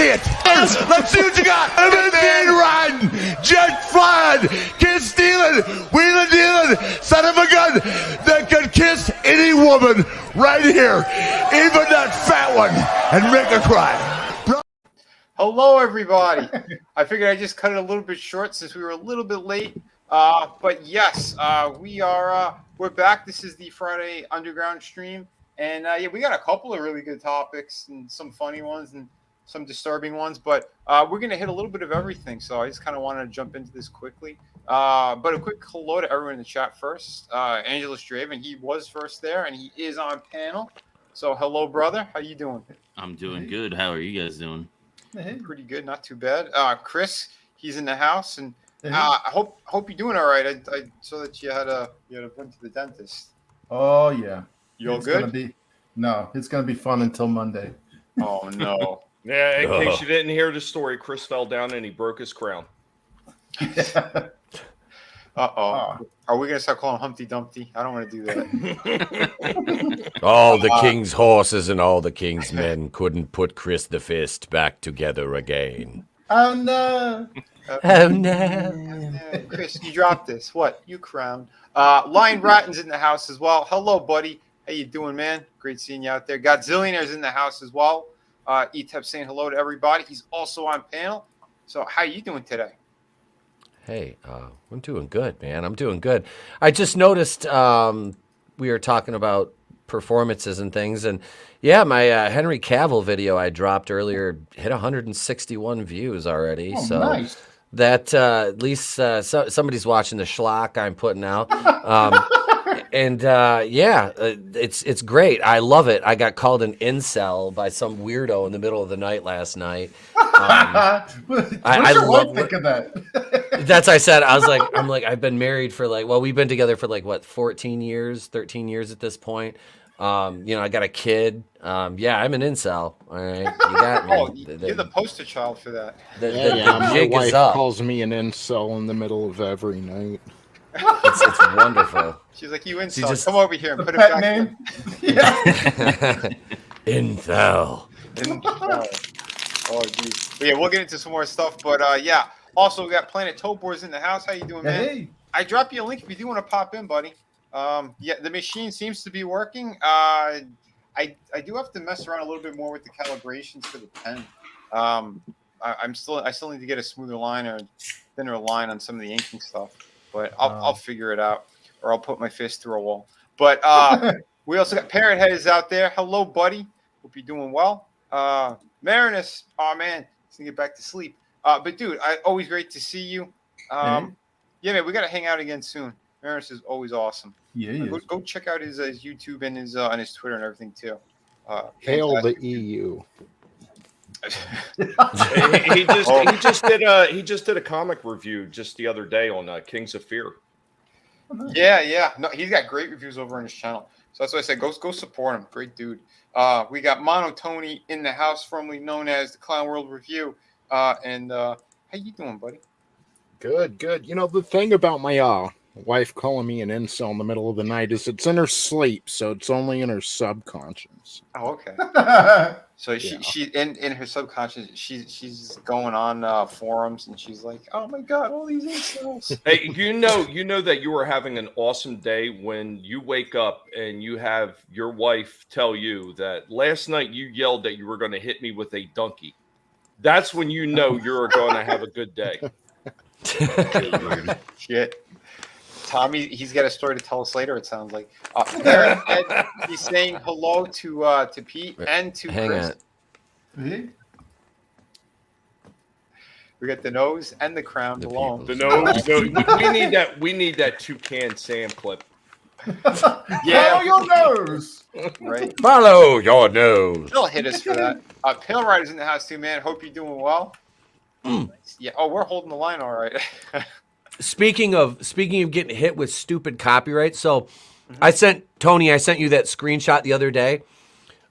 it. Let's see what you got. Limousine riding, jet flying, kid stealing, wheeling dealing, son of a gun that could kiss any woman right here, even that fat one, and make her cry. Hello, everybody. I figured I'd just cut it a little bit short since we were a little bit late. But yes, we're back. This is the Friday Underground stream. And yeah, we got a couple of really good topics and some funny ones and some disturbing ones. But we're going to hit a little bit of everything. So I just kind of wanted to jump into this quickly. But a quick hello to everyone in the chat first. Angela Straven, he was first there and he is on panel. So hello, brother. How you doing? I'm doing good. How are you guys doing? Pretty good, not too bad. Chris, he's in the house, and I hope you're doing all right. I saw that you had went to the dentist. Oh yeah, You all good? It's gonna be fun until Monday. Oh no. Yeah, in case you didn't hear the story, Chris fell down and he broke his crown. Are we gonna start calling him Humpty Dumpty? I don't want to do that. All the king's horses and all the king's men couldn't put Chris the Fist back together again. Oh no! Oh no! Chris, you dropped this. What? You crowned. Lion Ratton's in the house as well. Hello, buddy. How you doing, man? Great seeing you out there. Godzillionaire's in the house as well. Etep saying hello to everybody. He's also on panel. So how you doing today? Hey, I'm doing good, man. I'm doing good. I just noticed we were talking about performances and things, and yeah, my Henry Cavill video I dropped earlier hit 161 views already. Oh, so nice. That at least somebody's watching the schlock I'm putting out. And yeah, it's great. I love it. I got called an incel by some weirdo in the middle of the night last night. I love think of that. That's I said. I'm like I've been married for we've been together for 14 years, 13 years at this point. I got a kid. Yeah, I'm an incel. All right, you got me. Oh, you're the poster child for that. The my jig wife is up. calls me an incel in the middle of every night. It's wonderful. She's like, you incel. Come over here and put it back name. Incel. Oh, geez. But yeah, we'll get into some more stuff. But yeah, also we got Planet Toadboards in the house. How you doing, man? Hey. I dropped you a link if you do want to pop in, buddy. Yeah, the machine seems to be working. I do have to mess around a little bit more with the calibrations for the pen. I still need to get a smoother line or thinner line on some of the inking stuff. But I'll figure it out, or I'll put my fist through a wall. But we also got Parrot Head is out there. Hello, buddy. Hope you're doing well. Marinus, oh man, he's gonna get back to sleep. But dude, always great to see you. Yeah, man, we gotta hang out again soon. Marinus is always awesome. Yeah, go check out his YouTube and his on his Twitter and everything too. Hail the EU. he just did a comic review just the other day on Kings of Fear. Yeah. No, he's got great reviews over on his channel. So that's why I said go support him. Great dude. We got Mono Tony in the house, formerly known as the Clown World Review. And how you doing, buddy? Good. The thing about my wife calling me an incel in the middle of the night is it's in her sleep, so it's only in her subconscious. Oh, okay. So she in her subconscious, she's going on forums and she's like, oh my god, all these incels. Hey, you know that you are having an awesome day when you wake up and you have your wife tell you that last night you yelled that you were going to hit me with a donkey. That's when you know you're going to have a good day. Shit. Tommy, he's got a story to tell us later, it sounds like. He's saying hello to Pete and to Chris. Hey. We got the nose and the crown belong. The nose. We need that Toucan Sam clip. Yeah. Follow your nose. Right. Follow your nose. They'll hit us for that. Pale Rider's in the house too, man. Hope you're doing well. Yeah. Oh, we're holding the line all right. Speaking of getting hit with stupid copyright, so I sent you that screenshot the other day,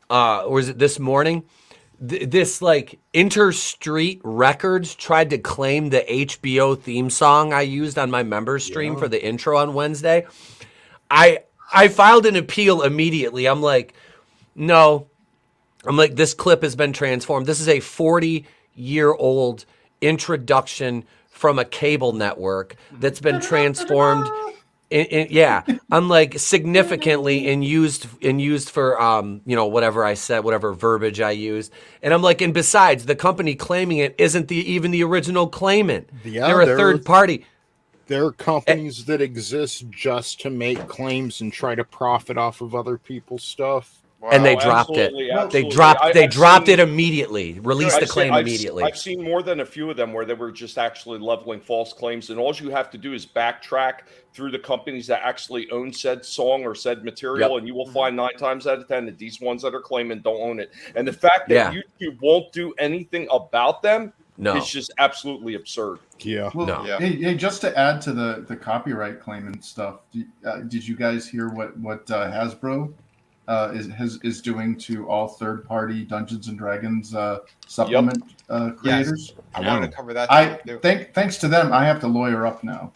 or was it this morning? This Interstreet Records tried to claim the HBO theme song I used on my member stream for the intro on Wednesday. I filed an appeal immediately. I'm like, no. I'm like, this clip has been transformed. This is a 40 20-year-old introduction from a cable network that's been transformed. I'm like significantly and used for whatever I said, whatever verbiage I used, and I'm like, and besides, the company claiming it isn't even the original claimant. Yeah, they're a third party. There are companies that exist just to make claims and try to profit off of other people's stuff. And they Oh, dropped it. absolutely, They absolutely. dropped it immediately. Released the claim immediately. I've seen more than a few of them where they were just actually leveling false claims, and all you have to do is backtrack through the companies that actually own said song or said material, and you will find 9 times out of 10 that these ones that are claiming don't own it. And the fact that YouTube won't do anything about them is just absolutely absurd. Yeah. Well, hey, just to add to the copyright claim and stuff, did you guys hear what Hasbro is doing to all third-party Dungeons and Dragons supplement creators? Yes. I wanted to cover that. Thanks to them, I have to lawyer up now.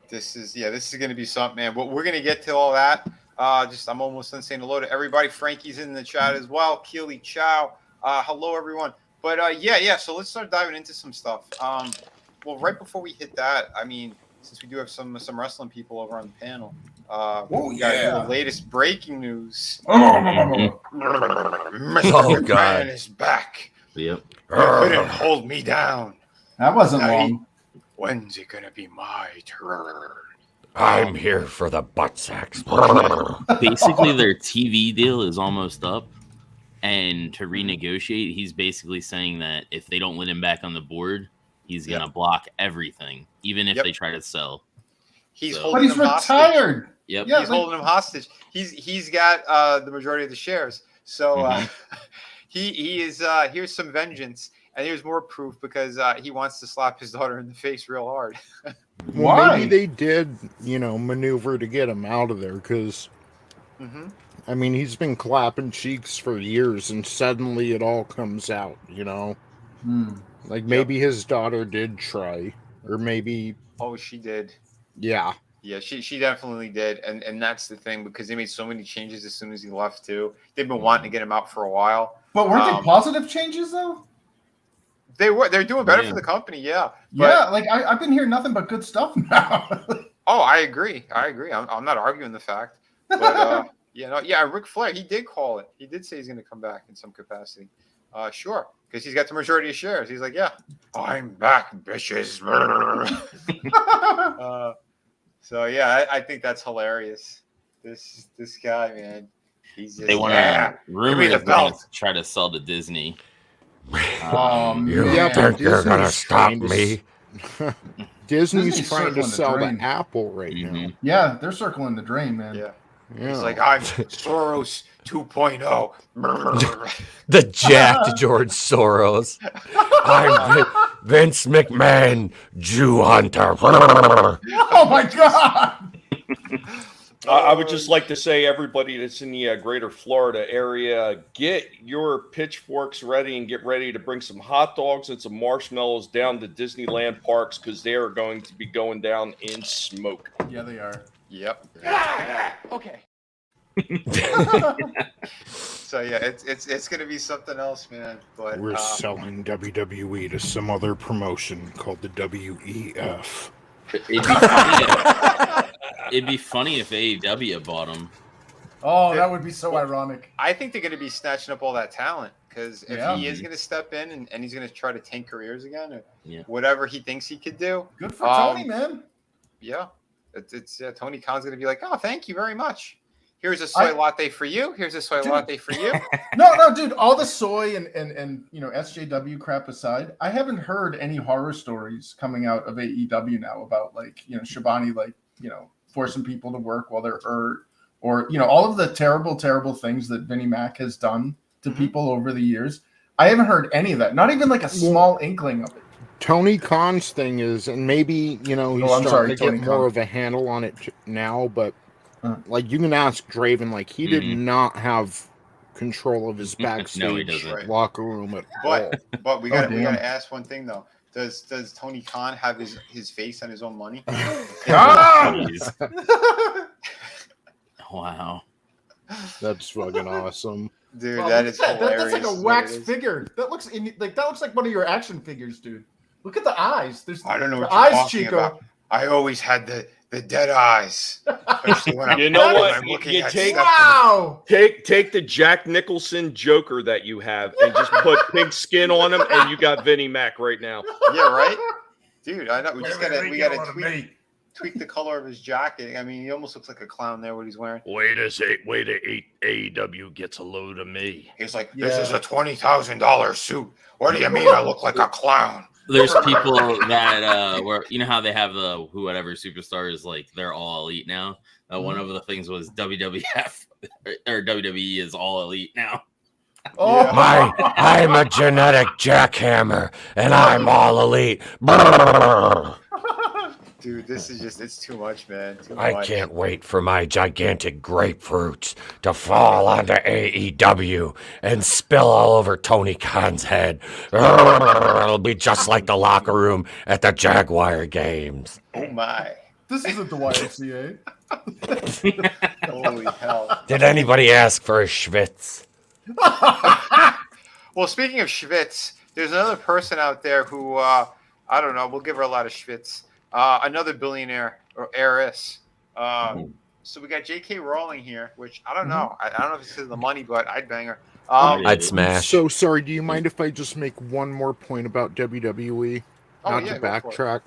This is going to be something, man. But we're going to get to all that. I'm almost done saying hello to everybody. Frankie's in the chat as well. Keely Chow. Hello, everyone. But so let's start diving into some stuff. Well, right before we hit that, I mean, since we do have some wrestling people over on the panel, we got the latest breaking news. Mr. McMahon is back. Yep. You couldn't hold me down. That wasn't long. When's it gonna be my turn? I'm here for the butt sacks. Basically, their TV deal is almost up. And to renegotiate, he's basically saying that if they don't let him back on the board, he's going to block everything, even if they try to sell. But he's retired. Yep. Yeah, he's holding him hostage. He's got the majority of the shares. So he is here's some vengeance, and here's more proof because he wants to slap his daughter in the face real hard. Well, maybe they did, maneuver to get him out of there because. I mean, he's been clapping cheeks for years, and suddenly it all comes out, Like, maybe his daughter did try, or maybe... Oh, she did. Yeah. Yeah, she definitely did, and that's the thing, because they made so many changes as soon as he left, too. They've been wanting to get him out for a while. But weren't they positive changes, though? They're doing better for the company, But, like, I've been hearing nothing but good stuff now. Oh, I agree. I'm not arguing the fact. But, Ric Flair, he did call it. He did say he's going to come back in some capacity. Sure, because he's got the majority of shares. He's like, I'm back, bitches. I think that's hilarious. This guy, man, he's just, they want to rumor the they're going to belt. try to sell to Disney. You think you're going to stop me? Disney's trying to sell to Apple right now. Yeah, they're circling the drain, man. Yeah. He's like, I'm Soros 2.0. The jacked George Soros. I'm Vince McMahon, Jew hunter. Oh my God! I would just like to say, everybody that's in the greater Florida area, get your pitchforks ready and get ready to bring some hot dogs and some marshmallows down to Disneyland parks because they are going to be going down in smoke. Yeah, they are. Yep. Okay. So it's gonna be something else, man. But we're selling WWE to some other promotion called the WEF. It'd be funny if AEW bought him. Oh, that would be so ironic. I think they're gonna be snatching up all that talent because if he is gonna step in and he's gonna try to tank careers again or whatever he thinks he could do. Good for Tony, man. Yeah. Tony Khan's gonna be like, oh, thank you very much. Here's a soy latte for you. Here's a soy latte for you. No, dude. All the soy and SJW crap aside, I haven't heard any horror stories coming out of AEW now about Shibani forcing people to work while they're hurt, or all of the terrible things that Vinnie Mac has done to people over the years. I haven't heard any of that. Not even like a small inkling of it. Tony Khan's thing is, and maybe he's starting to get more of a handle on it now, but. Like, you can ask Draven, like, he did not have control of his backstage locker room at all. But we gotta ask one thing though. Does Tony Khan have his face on his own money? Wow. That's fucking awesome. Dude, Wow, that look is at that. hilarious. That's like a what wax it is. figure. That looks like one of your action figures, dude. Look at the eyes. There's I don't know the what you're eyes, talking Chico. about. I always had the dead eyes, especially when I'm, You know when what? I'm looking You at take- Stephanie. Wow. Take the Jack Nicholson Joker that you have and just put pink skin on him, and you got Vinnie Mac right now. Yeah, right, dude. I know. We gotta tweak the color of his jacket. I mean, he almost looks like a clown there. What he's wearing. Wait a AEW gets a load of me. He's like, this is a $20,000 suit. What do you mean I look like a clown? There's people that were, you know how they have the whatever superstars, like they're all elite now. One of the things was WWF or WWE is all elite now. Oh, I'm a genetic jackhammer, and I'm all elite. Brrr. Dude, this is just—it's too much, man. Too I much. can't wait for my gigantic grapefruits to fall onto AEW and spill all over Tony Khan's head. It'll be just like the locker room at the Jaguar games. Oh my! this isn't the YMCA. Holy hell! Did anybody ask for a Schwitz? Well, speaking of Schwitz, there's another person out there who I don't know. We'll give her a lot of Schwitz. Another billionaire or heiress. So we got J.K. Rowling here, which I don't know. I don't know if it's because of the money, but I'd bang her. I'd smash. So sorry, do you mind if I just make one more point about WWE? Not to go for it. backtrack.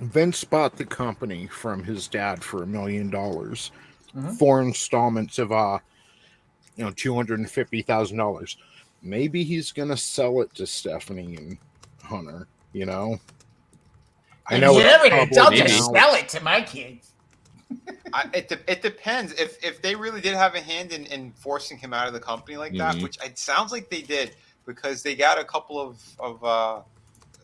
Vince bought the company from his dad for $1 million. 4 installments of $250,000. Maybe he's gonna sell it to Stephanie and Hunter, you know? I know it's Don't public just now. sell it to my kids. It depends. If they really did have a hand in forcing him out of the company like that, which it sounds like they did, because they got a couple of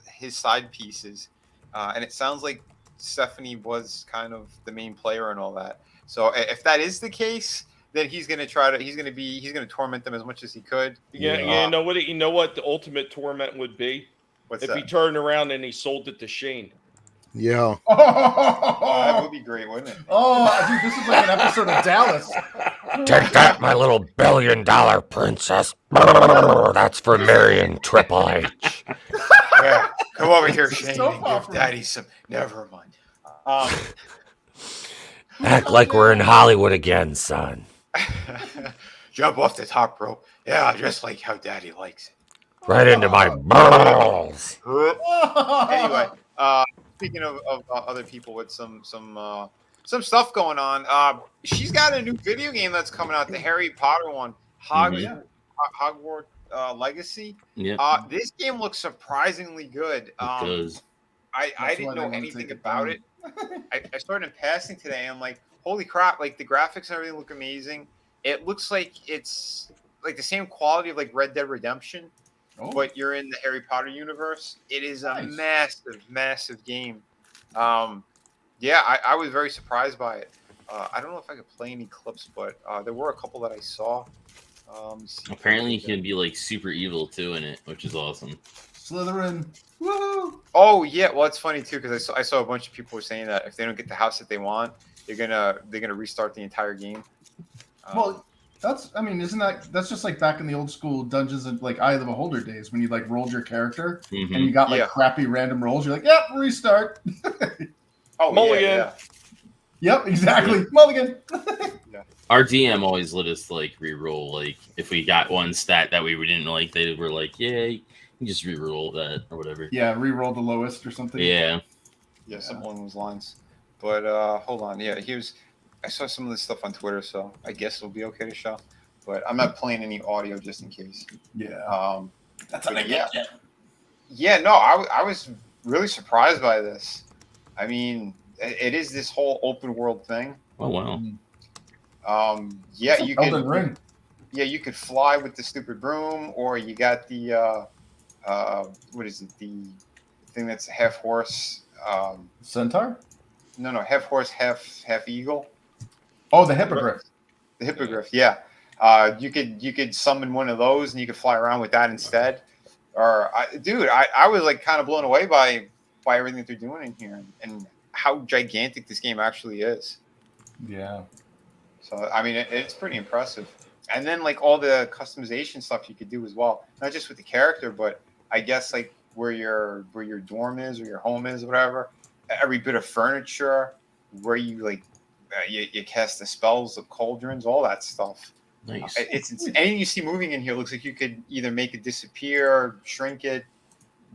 his side pieces, and it sounds like Stephanie was kind of the main player and all that. So if that is the case, then he's gonna torment them as much as he could. Yeah, you know what the ultimate torment would be? What's If that? he turned around and he sold it to Shane. Yeah. That would be great, wouldn't it? Oh, dude, this is like an episode of Dallas. Take that, my little $1 billion princess. Brrr, that's for marrying Triple H. Yeah, come over here, This is Shane, so and far give from- Daddy some. Never mind. Act like we're in Hollywood again, son. Jump off the top rope. Yeah, just like how Daddy likes it. Right into my balls. Anyway, speaking of other people with some stuff going on, she's got a new video game that's coming out, the Harry Potter one, Hogwarts Legacy. Yeah, This game looks surprisingly good. it does. I didn't know anything about it. I started in passing today, and I'm like, holy crap! Like the graphics and everything look amazing. It looks like it's like the same quality of like Red Dead Redemption. But you're in the Harry Potter universe. It is a massive game. I was very surprised by it. I don't know if I could play any clips, but there were a couple that I saw. Apparently, he can be like super evil too in it, which is awesome. Slytherin. Woo! Oh yeah, well it's funny too because I saw a bunch of people were saying that if they don't get the house that they want, they're gonna restart the entire game. Well, isn't that's just like back in the old school Dungeons and like Eye of the Beholder days when you like rolled your character and you got like crappy random rolls. You're like, yep, restart. Mulligan. Yep, exactly. Mulligan. Our DM always let us like re-roll. Like if we got one stat that we didn't like, they were like, "Yeah, you can just re-roll that or whatever." Yeah, re-roll the lowest or something. Yeah, something along those lines. But hold on, I saw some of this stuff on Twitter, so I guess it'll be okay to show. But I'm not playing any audio just in case. Yeah. That's what I get. Yeah, no, I was really surprised by this. I mean, it is this whole open world thing. Oh wow. You Elden could Ring. Yeah, you could fly with the stupid broom, or you got the what is it? The thing that's half horse. Centaur? No, half horse, half eagle. Oh, the hippogriff. The hippogriff, yeah. You could summon one of those, and you could fly around with that instead. I was like kind of blown away by everything that they're doing in here, and how gigantic this game actually is. Yeah. So I mean, it's pretty impressive. And then like all the customization stuff you could do as well, not just with the character, but I guess like where your dorm is or your home is, or whatever. Every bit of furniture, where you like you cast the spells, the cauldrons, all that stuff. Nice. It's anything you see moving in here looks like you could either make it disappear, shrink it,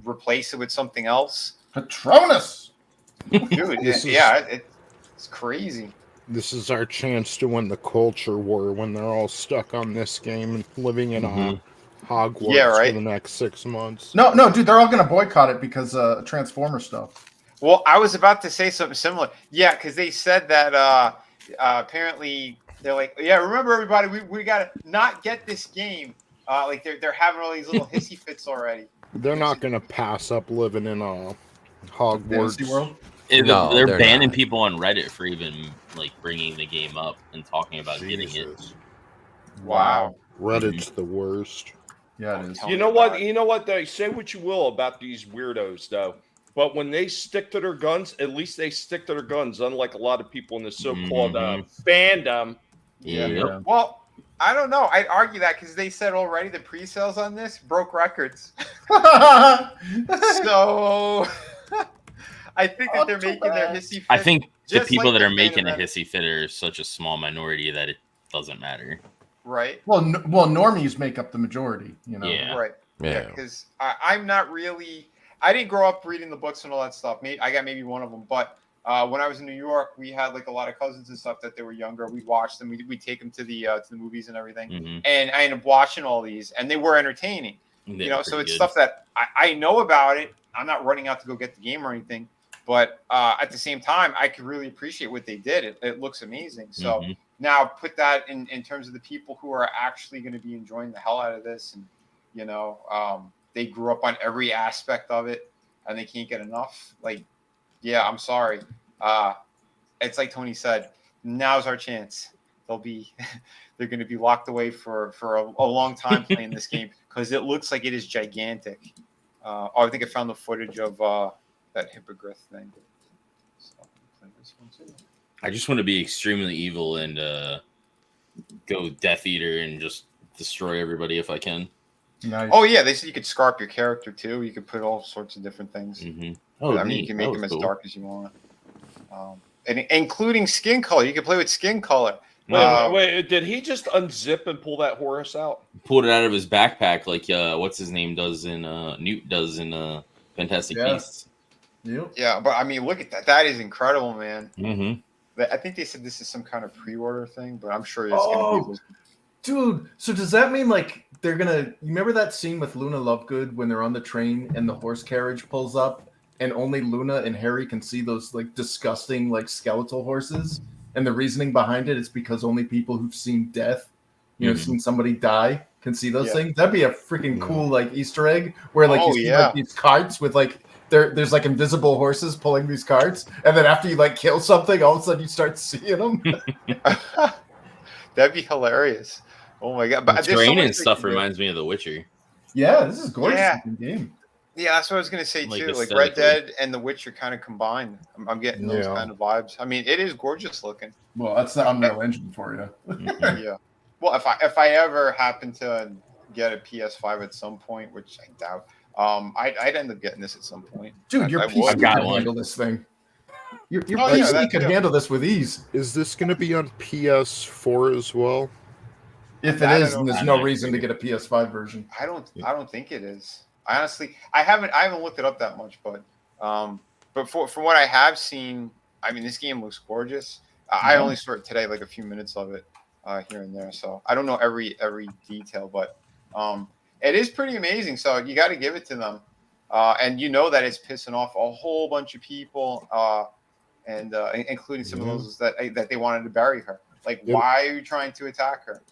replace it with something else. Patronus. Dude, it's crazy. This is our chance to win the culture war when they're all stuck on this game and living in a Hogwarts for the next 6 months. No, dude, they're all gonna boycott it because Transformer stuff. Well, I was about to say something similar. Yeah, because they said that apparently they're like, yeah, remember everybody, we gotta not get this game. Like they're having all these little hissy fits already. They're not gonna pass up living in a Hogwarts world. No, they're banning people on Reddit for even like bringing the game up and talking about getting it. Wow, Reddit's the worst. Yeah, it is. You know what? You know what? They say what you will about these weirdos, though. But when they stick to their guns, at least they stick to their guns, unlike a lot of people in the so-called fandom. Yeah. Well, I don't know. I'd argue that because they said already the pre-sales on this broke records. So I think that they're making their hissy fit. I think the people like that the are making a fan hissy fit are such a small minority that it doesn't matter. Right. Well, normies make up the majority. You know. Yeah. Right. Yeah. Because I'm not really. I didn't grow up reading the books and all that stuff. I got maybe one of them, but when I was in New York, we had like a lot of cousins and stuff that they were younger. We'd watch them. We'd take them to the movies and everything. And I ended up watching all these, and they were entertaining. So it's stuff that I know about it. I'm not running out to go get the game or anything, but at the same time, I could really appreciate what they did. It looks amazing. So now put that in terms of the people who are actually going to be enjoying the hell out of this, and they grew up on every aspect of it, and they can't get enough. Like, yeah, I'm sorry. It's like Tony said. Now's our chance. They're going to be locked away for a long time playing this game because it looks like it is gigantic. I think I found the footage of that hippogriff thing. So, play this one too. I just want to be extremely evil and go Death Eater and just destroy everybody if I can. Nice. Oh yeah, they said you could scarp your character too. You could put all sorts of different things. Oh, I mean, you can make them as dark as you want, and including skin color. You can play with skin color. Wait, did he just unzip and pull that Horus out? Pulled it out of his backpack, like what's his name does in Newt does in Fantastic Beasts. Yep. Yeah, but I mean, look at that. That is incredible, man. Mm-hmm. I think they said this is some kind of pre-order thing, but I'm sure it's going to be. Dude, so does that mean like they're gonna? You remember that scene with Luna Lovegood when they're on the train and the horse carriage pulls up, and only Luna and Harry can see those like disgusting like skeletal horses, and the reasoning behind it is because only people who've seen death, seen somebody die, can see those things. That'd be a freaking cool like Easter egg where like you see like these carts with like there's like invisible horses pulling these carts, and then after you like kill something, all of a sudden you start seeing them. That'd be hilarious. Oh my god! But the terrain and stuff reminds me of The Witcher. Yeah, this is gorgeous game. Yeah, that's what I was gonna say too. Like Red Dead and The Witcher kind of combined. I'm getting those kind of vibes. I mean, it is gorgeous looking. Well, that's the Unreal Engine for you. Yeah. Well, if I ever happen to get a PS5 at some point, which I doubt, I'd end up getting this at some point. Dude, your PC can handle this thing. Your PC could handle this with ease. Is this going to be on PS4 as well? If it is, then there's no reason to get a PS5 version. I don't think it is. I honestly, I haven't looked it up that much, but from what I have seen, I mean, this game looks gorgeous. I only saw it today, like a few minutes of it here and there, so I don't know every detail, but it is pretty amazing. So you got to give it to them, and that it's pissing off a whole bunch of people, and including some of those that they wanted to bury her. Like, why are you trying to attack her?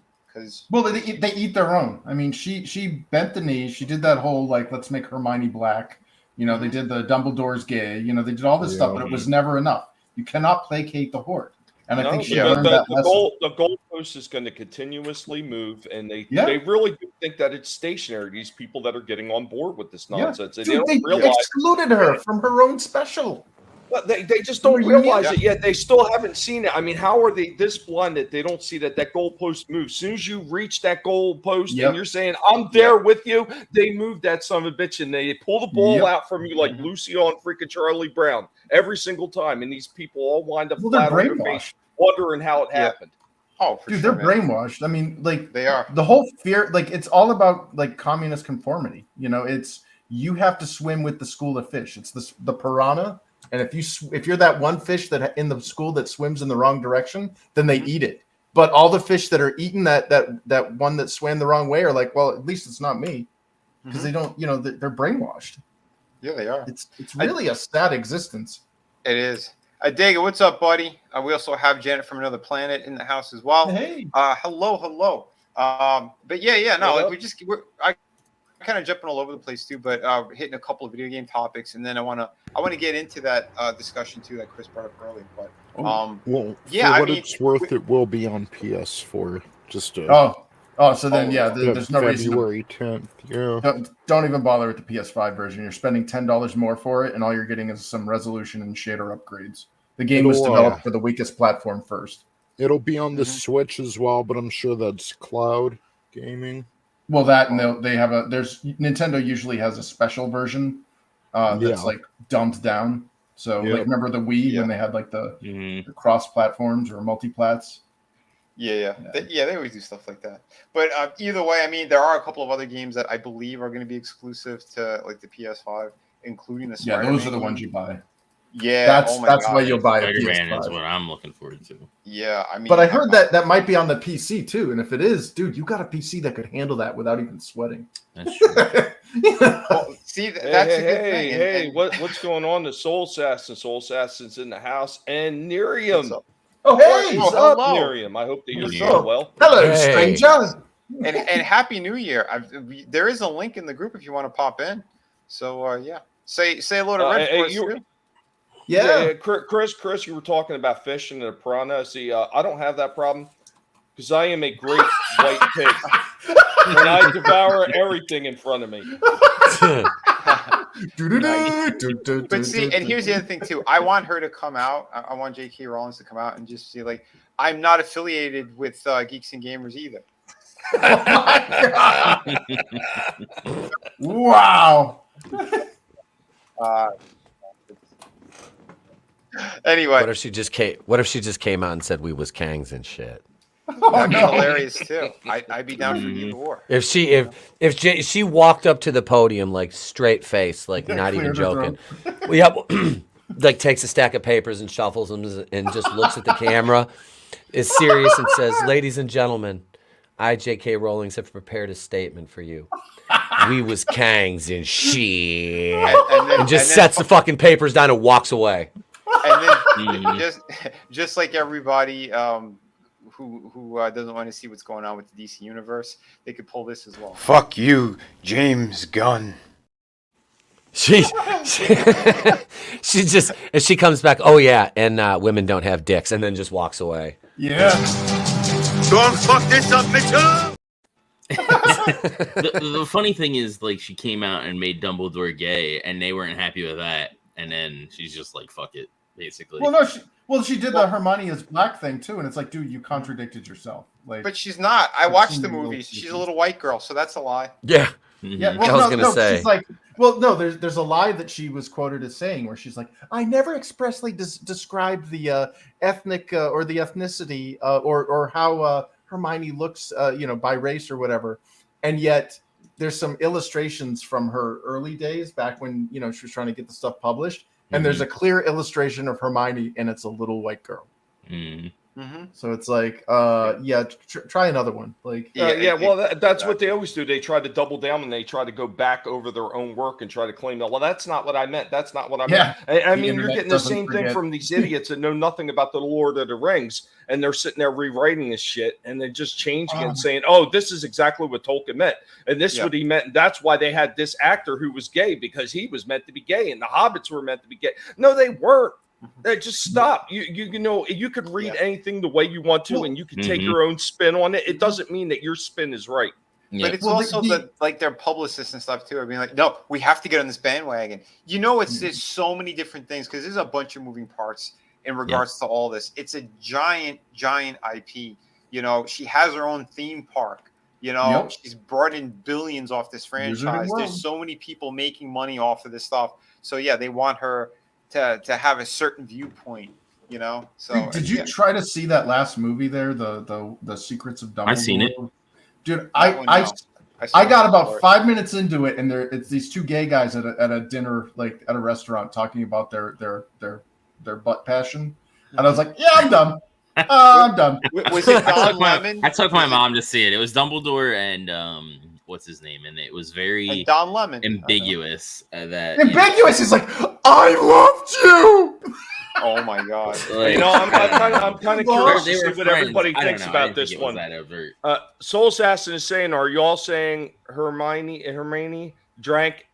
Well, they eat their own. I mean, she bent the knee. She did that whole like, let's make Hermione black. They did the Dumbledore's gay. They did all this stuff, but it was never enough. You cannot placate the Horde. And I think she learned that lesson. The goalpost is going to continuously move, and they really do think that it's stationary. These people that are getting on board with this nonsense, Dude, they excluded her from her own special. But they just don't realize it yet. They still haven't seen it. I mean, how are they this blind that they don't see that goalpost moves? As soon as you reach that goalpost and you're saying, I'm there with you, they move that son of a bitch and they pull the ball out from you like Lucy on freaking Charlie Brown every single time. And these people all wind up flat on their face wondering how it happened. Oh, dude, they're brainwashed. I mean, like they are. The whole fear, like it's all about like communist conformity. You know, it's you have to swim with the school of fish. It's the piranha. And if you're that one fish that in the school that swims in the wrong direction, then they eat it. But all the fish that are eating that one that swam the wrong way are like, well, at least it's not me, because they don't, they're brainwashed. Yeah, they are. It's really a sad existence. It is. Dago, what's up, buddy? We also have Janet from Another Planet in the house as well. Hey. Hello. But no, like I kind of jumping all over the place too, but hitting a couple of video game topics, and then I want to get into that discussion too that Chris brought up earlier. But it's worth, it will be on PS4. Just to, so then there's no reason. February 10th. Yeah. Don't even bother with the PS5 version. You're spending $10 more for it, and all you're getting is some resolution and shader upgrades. The game was developed for the weakest platform first. It'll be on the Switch as well, but I'm sure that's cloud gaming. Well, that and they have Nintendo usually has a special version that's like dumbed down. So like remember the Wii when they had like the cross platforms or multi-plats? Yeah. They always do stuff like that. But either way, I mean, there are a couple of other games that I believe are going to be exclusive to like the PS5, including the Spider-Man. Yeah, those are the ones you buy. Yeah, that's why you'll buy a Spider-Man PS5. is what I'm looking forward to. Yeah, I mean, but I heard that might be on the PC too, and if it is, dude, you got a PC that could handle that without even sweating. That's true. Well, see, that's a good thing. Hey, what's going on? The Soul Assassin's in the house, and Nerium. Oh, hey, what's up, Nerium? I hope that you're doing well. Hello, stranger. And Happy New Year. There is a link in the group if you want to pop in. So say hello to Red for us too. Yeah, Chris, you were talking about fish and the piranha. See, I don't have that problem because I am a great white pig, and I devour everything in front of me. But see, and here's the other thing too. I want her to come out. I want J.K. Rowling to come out and just say, like, I'm not affiliated with Geeks and Gamers either. Oh my God. Wow. Anyway, what if she just came out and said we was Kangs and shit? That'd be hilarious too. I'd be down for either or. If she walked up to the podium like straight face, like not even joking, like takes a stack of papers and shuffles them and just looks at the camera, is serious and says, "Ladies and gentlemen, I, J.K. Rowling, have prepared a statement for you. We was Kangs and shit," and just sets the fucking papers down and walks away. And then just like everybody who doesn't want to see what's going on with the DC universe, they could pull this as well. Fuck you, James Gunn. She comes back. Oh yeah, and women don't have dicks, and then just walks away. Yeah. Don't fuck this up, bitch. The funny thing is, like, she came out and made Dumbledore gay, and they weren't happy with that. And then she's just like, "Fuck it," basically. Well, no, she did the Hermione is black thing too, and it's like, dude, you contradicted yourself. Like, but she's not. I watched the movies. She's a little white girl, so that's a lie. Yeah. Yeah, well, I was gonna say. She's like, well, no, there's a lie that she was quoted as saying where she's like, I never expressly described the ethnic or the ethnicity or how Hermione looks, by race or whatever, and yet there's some illustrations from her early days back when she was trying to get the stuff published, and there's a clear illustration of Hermione, and it's a little white girl. So it's like, try another one. Like, that's what they always do. They try to double down and they try to go back over their own work and try to claim that. Well, that's not what I meant. That's not what I meant. I mean, you're getting the same thing from these idiots that know nothing about the Lord of the Rings, and they're sitting there rewriting this shit, and they're just changing it and saying, "Oh, this is exactly what Tolkien meant, and this is what he meant." And that's why they had this actor who was gay, because he was meant to be gay, and the hobbits were meant to be gay. No, they weren't. Just stop. You could read anything the way you want to, and you can take your own spin on it. It doesn't mean that your spin is right. Yeah. But it's also like their publicists and stuff too are being like, no, we have to get on this bandwagon. You know, there's so many different things because there's a bunch of moving parts in regards to all this. It's a giant IP. You know, she has her own theme park. You know, she's brought in billions off this franchise. There's so many people making money off of this stuff. So yeah, they want her to have a certain viewpoint. You know, so did you try to see that last movie there, the Secrets of Dumbledore? I've seen it. Dude, I got about 5 minutes into it, and it's these two gay guys at a dinner, like at a restaurant, talking about their butt passion, and I was like, yeah, I'm done. I'm done. Was it Don Lemon? I took my mom to see it. It was Dumbledore and what's his name, and it was very Don Lemon ambiguous. That ambiguous. He's like, I loved you. Oh my god! Like, you know, I'm kind of curious to see what everybody thinks about this one. Soul Assassin is saying, are you all saying Hermione drank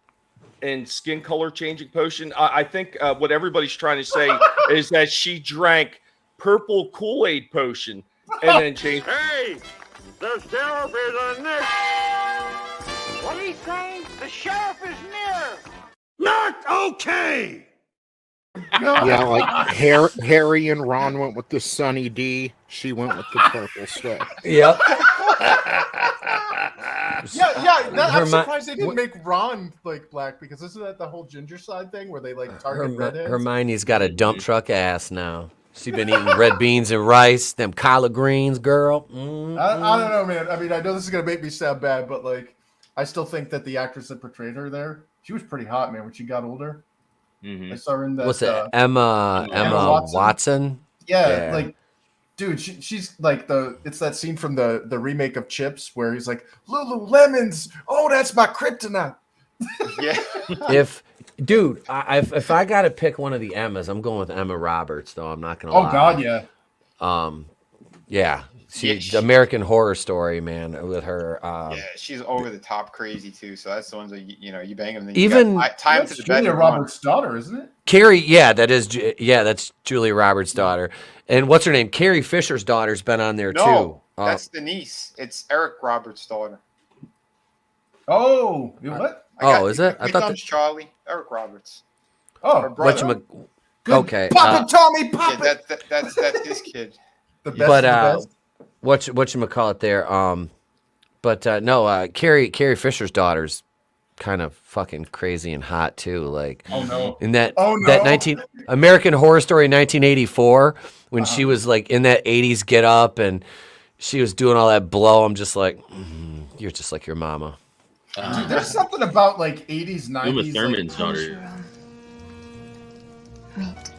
and skin color changing potion? I think what everybody's trying to say is that she drank purple Kool-Aid potion and then changed. Hey, the sheriff is near. What are you saying? The sheriff is near. Not okay. Yeah, like Harry and Ron went with the Sunny D. She went with the purple stuff. Yep. I'm surprised they didn't make Ron like black, because isn't that the whole ginger side thing where they like target redheads? Hermione's got a dump truck ass now. She been eating red beans and rice, them collard greens, girl. I don't know, man. I mean, I know this is gonna make me sound bad, but like, I still think that the actress that portrayed her there, she was pretty hot, man, when she got older. I saw her in that. What's it? Emma Watson? Yeah, like, dude, she's like it's that scene from the remake of Chips where he's like, Lululemons. Oh, that's my kryptonite. Yeah. If I got to pick one of the Emmas, I'm going with Emma Roberts, though. I'm not gonna lie. Oh God, yeah. Yeah. She American Horror Story, man, with her. Yeah, she's over the top crazy too. So that's the ones that you bang them. Then even time to the bed. Julia Roberts' daughter, isn't it? Carrie, that's Julia Roberts' daughter. And what's her name? Carrie Fisher's daughter's been on there too. That's the niece. It's Eric Roberts' daughter. Oh, what? Is it? I thought Charlie, Eric Roberts. Oh, brother. Okay. Papa Tommy, Papa. Yeah, that's his kid. The best. Whatchamacallit there? Carrie Fisher's daughter's kind of fucking crazy and hot too. Like, in that American Horror Story 1984, when she was like in that 80s get up and she was doing all that blow. I'm just like, you're just like your mama. Dude, there's something about like 80s, 90s. Uma Thurman's daughter. Meet.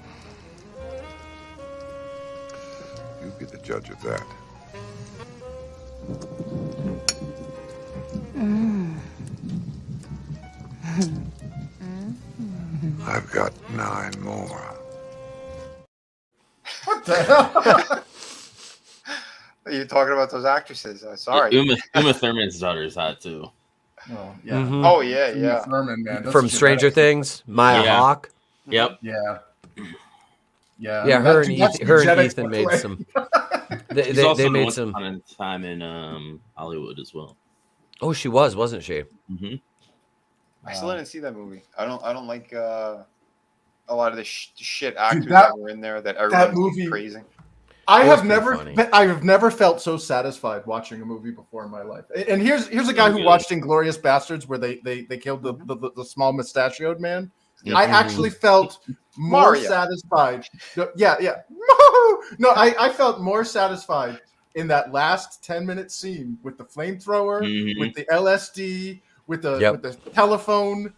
You be the judge of that. I've got 9 more. What the hell? You're talking about those actresses. Sorry. Uma Thurman's daughter is hot too. Oh yeah. Mm-hmm. Oh yeah. Thurman, man. From Stranger Things, Maya Hawke. Yep. Yeah. Yeah, her and Ethan made some. They made some time in Hollywood as well. Oh, she wasn't she? Mm-hmm. I still didn't see that movie. I don't like a lot of the shit actors that were in there that everyone's praising. I have never felt so satisfied watching a movie before in my life. And here's a guy who watched Inglourious Bastards where they killed the small mustachioed man. Yep. I actually felt more satisfied. Yeah. No, I felt more satisfied in that last 10-minute scene with the flamethrower, with the LSD, with the telephone.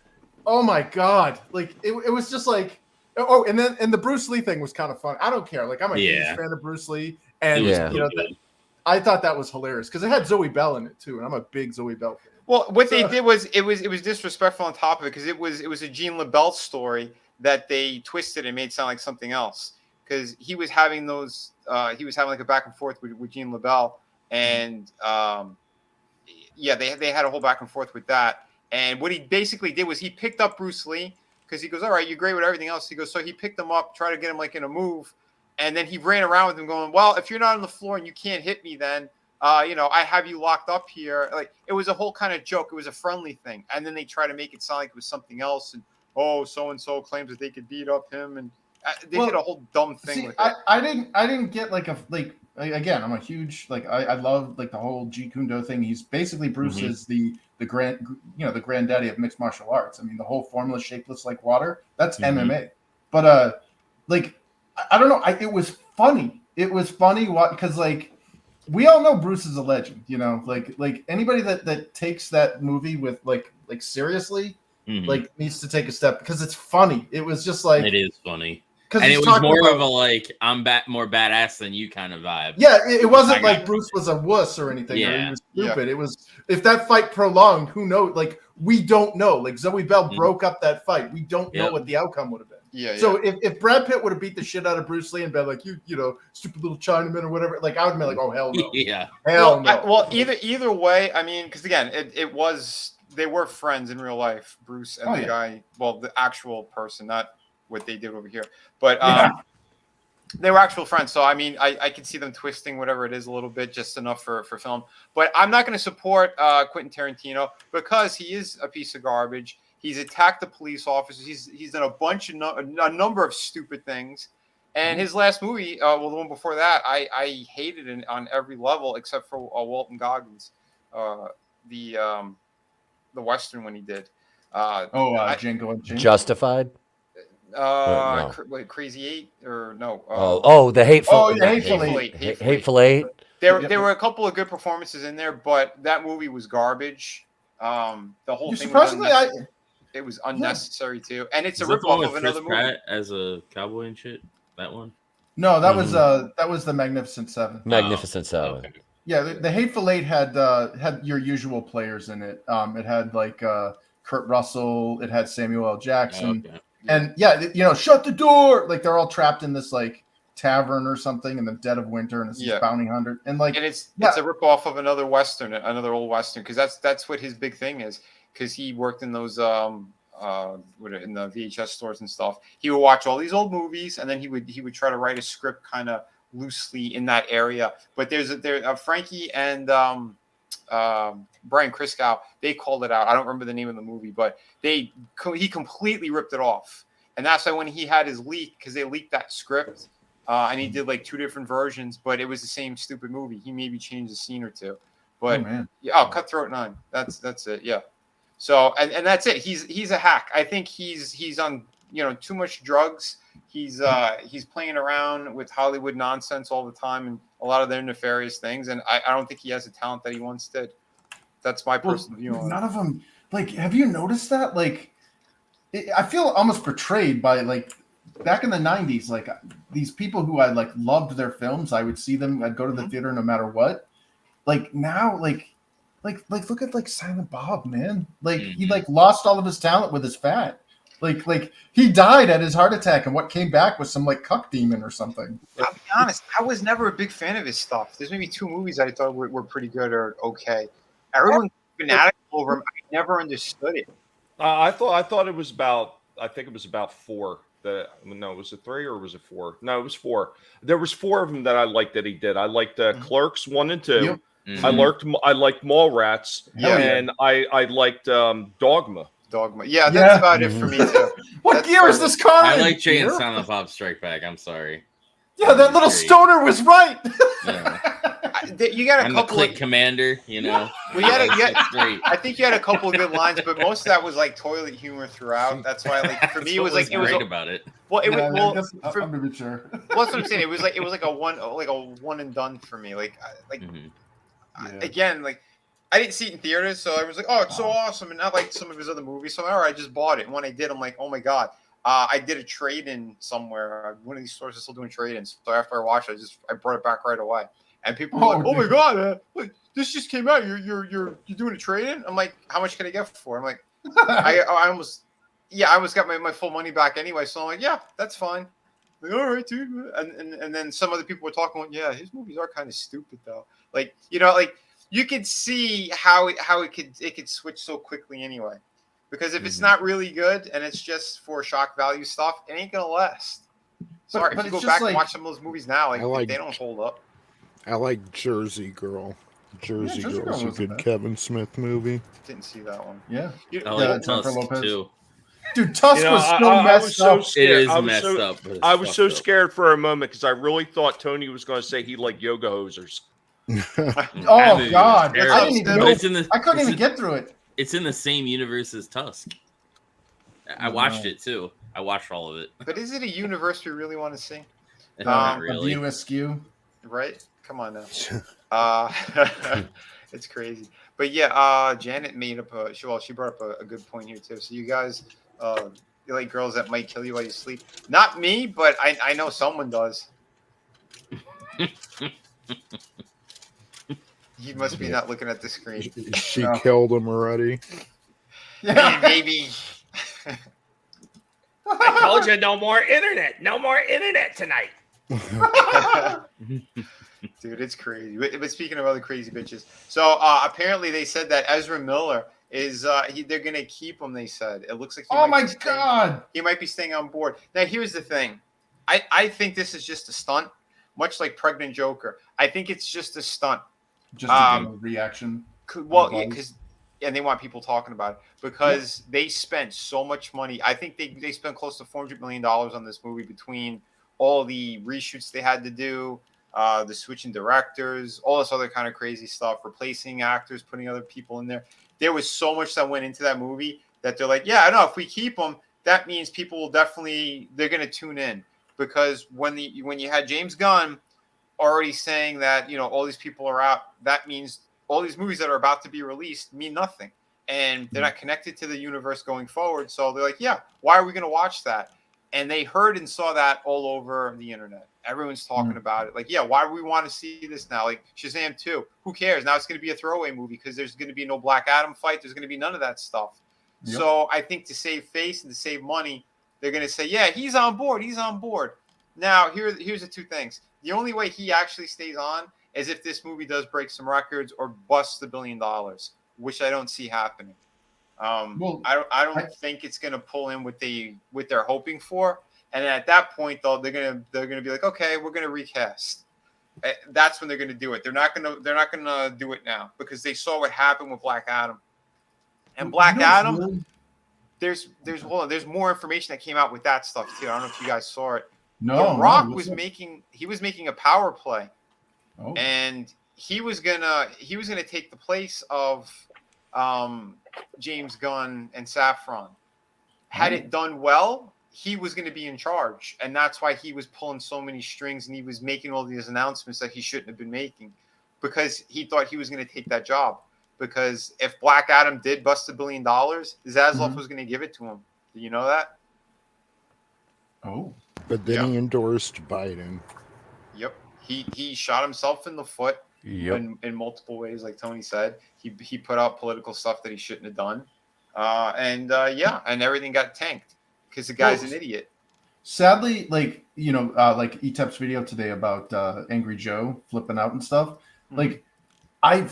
Oh my God. Like it was just like, and the Bruce Lee thing was kind of fun. I don't care. Like I'm a huge fan of Bruce Lee. And I thought that was hilarious because it had Zoe Bell in it too. And I'm a big Zoe Bell fan. Well, what they did was it was disrespectful on top of it because it was a Jean LaBelle story that they twisted and made sound like something else. Because he was having like a back and forth with Jean LaBelle, and they had a whole back and forth with that. And what he basically did was he picked up Bruce Lee because he goes, all right, you're great with everything else. He goes, so he picked him up, tried to get him like in a move, and then he ran around with him going, well, if you're not on the floor and you can't hit me, then I have you locked up here. Like, it was a whole kind of joke. It was a friendly thing. And then they try to make it sound like it was something else. And, so-and-so claims that they could beat up him. And they did a whole dumb thing with it. I didn't get again, I'm a huge, I love like the whole Jeet Kune Do thing. He's basically Bruce is the granddaddy of mixed martial arts. I mean, the whole formula shapeless like water, that's MMA. But I don't know. It was funny. It was funny because we all know Bruce is a legend, like anybody that takes that movie with like seriously, needs to take a step because it's funny. It was just like, it is funny. And it was more of a I'm more badass than you kind of vibe. Yeah, it wasn't like Bruce was a wuss or anything. Or he was stupid. It was, if that fight prolonged, who knows? Like, we don't know. Like, Zoe Bell broke up that fight. We don't know what the outcome would have been. Yeah. So if Brad Pitt would have beat the shit out of Bruce Lee and been like, you stupid little Chinaman or whatever, like, I would have been like, oh hell no. Yeah. Hell no. Well, either way, I mean, because again, they were friends in real life, Bruce and the guy. Well, the actual person, not what they did over here, but they were actual friends. So I mean, I can see them twisting whatever it is a little bit, just enough for film. But I'm not going to support Quentin Tarantino because he is a piece of garbage. He's attacked the police officers. He's done a number of stupid things. And his last movie, the one before that, I hated it on every level except for Walton Goggins, the Western one he did. Django Unchained. Justified. Crazy Eight or no? The Hateful. Hateful Eight. There were a couple of good performances in there, but that movie was garbage. The whole thing it was unnecessary too, and it's a ripoff of another movie. Pratt as a cowboy and shit. That one. No, that was the Magnificent Seven. Magnificent Seven. Okay. Yeah, the Hateful Eight had your usual players in it. It had Kurt Russell. It had Samuel L. Jackson. Okay. And shut the door. Like, they're all trapped in this tavern or something in the dead of winter, and it's this bounty hunter. And it's a ripoff of another Western, another old Western, because that's what his big thing is. Because he worked in those in the VHS stores and stuff. He would watch all these old movies, and then he would try to write a script kind of loosely in that area. But there's Frankie and Brian Kriskow, they called it out. I don't remember the name of the movie, but he completely ripped it off. And that's why when he had his leak, because they leaked that script, and he did 2 different versions, but it was the same stupid movie. He maybe changed a scene or two. But Cutthroat 9. That's it. Yeah. So and that's it. He's a hack. I think he's on too much drugs. He's playing around with Hollywood nonsense all the time and a lot of their nefarious things. And I don't think he has the talent that he once did. That's my personal view on it. None of them. Have you noticed that? I feel almost betrayed by back in the 90s. These people who I loved their films. I would see them. I'd go to the theater no matter what. Now, look at Silent Bob, man. He lost all of his talent with his fat. He died at his heart attack, and what came back was some cuck demon or something. I'll be honest, I was never a big fan of his stuff. There's maybe 2 movies I thought were pretty good or okay. Everyone's fanatic over him. I never understood it. I thought it was about. I think it was about 4. Was it 3 or was it 4? No, it was 4. There was 4 of them that I liked that he did. I liked Clerks 1 and 2. Yep. Mm-hmm. I liked Mallrats, and I liked Dogma. Yeah, that's about it for me too. What gear is this car? I like Jay and Silent Bob Strike Back. I'm sorry. Yeah, that little stoner was right. You got a couple. The Click Commander, Well, I think you had a couple of good lines, but most of that was toilet humor throughout. That's why, for me, it was great about it. Well, it was. I'm gonna be sure. Well, that's what I'm saying. It was a one and done for me. Again, I didn't see it in theaters, so I was like, oh, it's so awesome, and not like some of his other movies. So all right, I just bought it, and when I did, I'm like, oh my god. I did a trade-in somewhere. One of these stores is still doing trade-ins. So after I watched it, I brought it back right away. And people were like, "Oh my god, look, this just came out. You're doing a trade-in?" I'm like, "How much can I get for?" I'm like, I almost got my full money back anyway. So I'm like, "Yeah, that's fine." Like, all right, dude. And then some other people were talking like, "Yeah, his movies are kind of stupid though." You could see how it could switch so quickly anyway. Because if it's not really good and it's just for shock value stuff, it ain't gonna last. Sorry, if you go back and watch some of those movies now, they don't hold up. I like Jersey Girl. Jersey Jersey Girl's Girl a wasn't good bad. Kevin Smith movie. Didn't see that one. Yeah. I like Jennifer Tusk Lopez. too. Dude, Tusk was so I was messed so up. scared. It is I was messed so, up. But it's I was so fucked up. scared for a moment because I really thought Tony was going to say he liked yoga hosers. That movie Oh was God, terrible. I didn't even But know. it's in the- I couldn't it's even in- get through it. It's in the same universe as Tusk. I watched it too. I watched all of it. But is it a universe we really want to see? Not A really. View Askew. Right? Come on now. It's crazy. But yeah, Janet made up she brought up a good point here too. So you guys, you like girls that might kill you while you sleep? Not me, but I know someone does. You must be not looking at the screen. She killed him already. Hey, baby. I told you no more internet. No more internet tonight. Dude, it's crazy. But speaking of other crazy bitches, so apparently they said that Ezra Miller is they're gonna keep him. They said it looks like. Oh my God! He might be staying on board. Now here's the thing, I think this is just a stunt, much like Pregnant Joker. I think it's just a stunt. Just to get a reaction. Well, yeah, because and they want people talking about it because they spent so much money. I think they spent close to $400 million on this movie between all the reshoots they had to do, the switching directors, all this other kind of crazy stuff, replacing actors, putting other people in there. There was so much that went into that movie that they're like, yeah, I know if we keep them, that means people will definitely they're going to tune in because when you had James Gunn already saying that all these people are out, that means all these movies that are about to be released mean nothing, and they're not connected to the universe going forward. So they're like, yeah, why are we going to watch that? And they heard and saw that all over the internet. Everyone's talking about it. Like, yeah, why do we want to see this now? Like Shazam 2, who cares? Now it's going to be a throwaway movie because there's going to be no Black Adam fight. There's going to be none of that stuff. Yep. So I think to save face and to save money, they're going to say, yeah, he's on board. He's on board. Now, here's the two things. The only way he actually stays on is if this movie does break some records or busts $1 billion, which I don't see happening. I don't think it's going to pull in what they're hoping for. And at that point, though, they're gonna be like, okay, we're gonna recast. That's when they're gonna do it. They're not gonna do it now because they saw what happened with Black Adam. And Black Adam, there's more information that came out with that stuff too. I don't know if you guys saw it. No, The Rock was making a power play, and he was gonna take the place of James Gunn and Saffron. Had it done well, he was going to be in charge, and that's why he was pulling so many strings and he was making all these announcements that he shouldn't have been making because he thought he was going to take that job. Because if Black Adam did bust $1 billion, Zaslav was going to give it to him. Do you know that? Oh. But then he endorsed Biden. Yep. He shot himself in the foot in multiple ways, like Tony said. He put out political stuff that he shouldn't have done. And everything got tanked because the guy's an idiot. Sadly, like ETEP's video today about Angry Joe flipping out and stuff. Like, I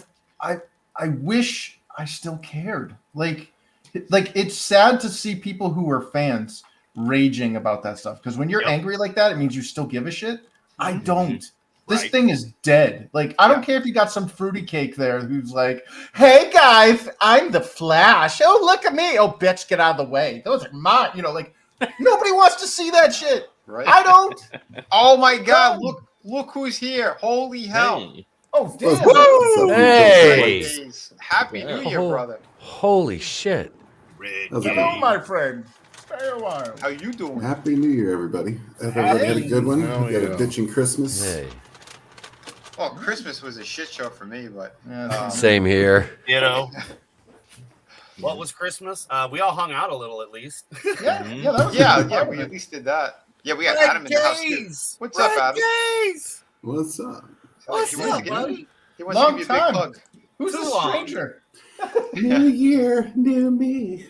wish I still cared. Like it's sad to see people who are fans raging about that stuff because when you're angry like that, it means you still give a shit. I don't. This thing is dead. Like, I don't care if you got some fruity cake there who's like, hey, guys, I'm the Flash. Oh, look at me. Oh, bitch, get out of the way. Those are mine. Nobody wants to see that shit. Right. I don't. Oh, my God. Look who's here. Holy hell. Hey. Oh, damn. Hey. Happy New Year, brother. Holy shit. Hello, my friend. Stay a while. How you doing? Happy New Year, everybody. Everybody had a good one. Hell We had yeah. a bitching Christmas. Hey. Well, Christmas was a shit show for me, but Same here. What was Christmas? We all hung out a little, at least. yeah, we at least did that. Yeah, we got Adam in the house too. What's up, Adam? What's up? What's up, buddy? He wants to give you a big hug. Who's the stranger? New year, new me.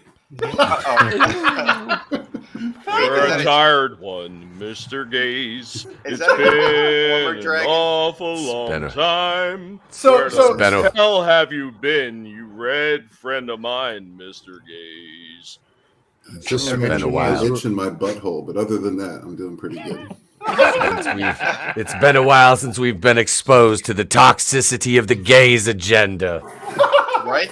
You're a tired one, Mr. Gaze. It's that been an dragon? awful long time. So- Where so- the hell have you been, you red friend of mine, Mr. Gaze? Just I've mention got while. a itch in my butthole, but other than that, I'm doing pretty good. It's been a while since we've been exposed to the toxicity of the gays agenda. Right?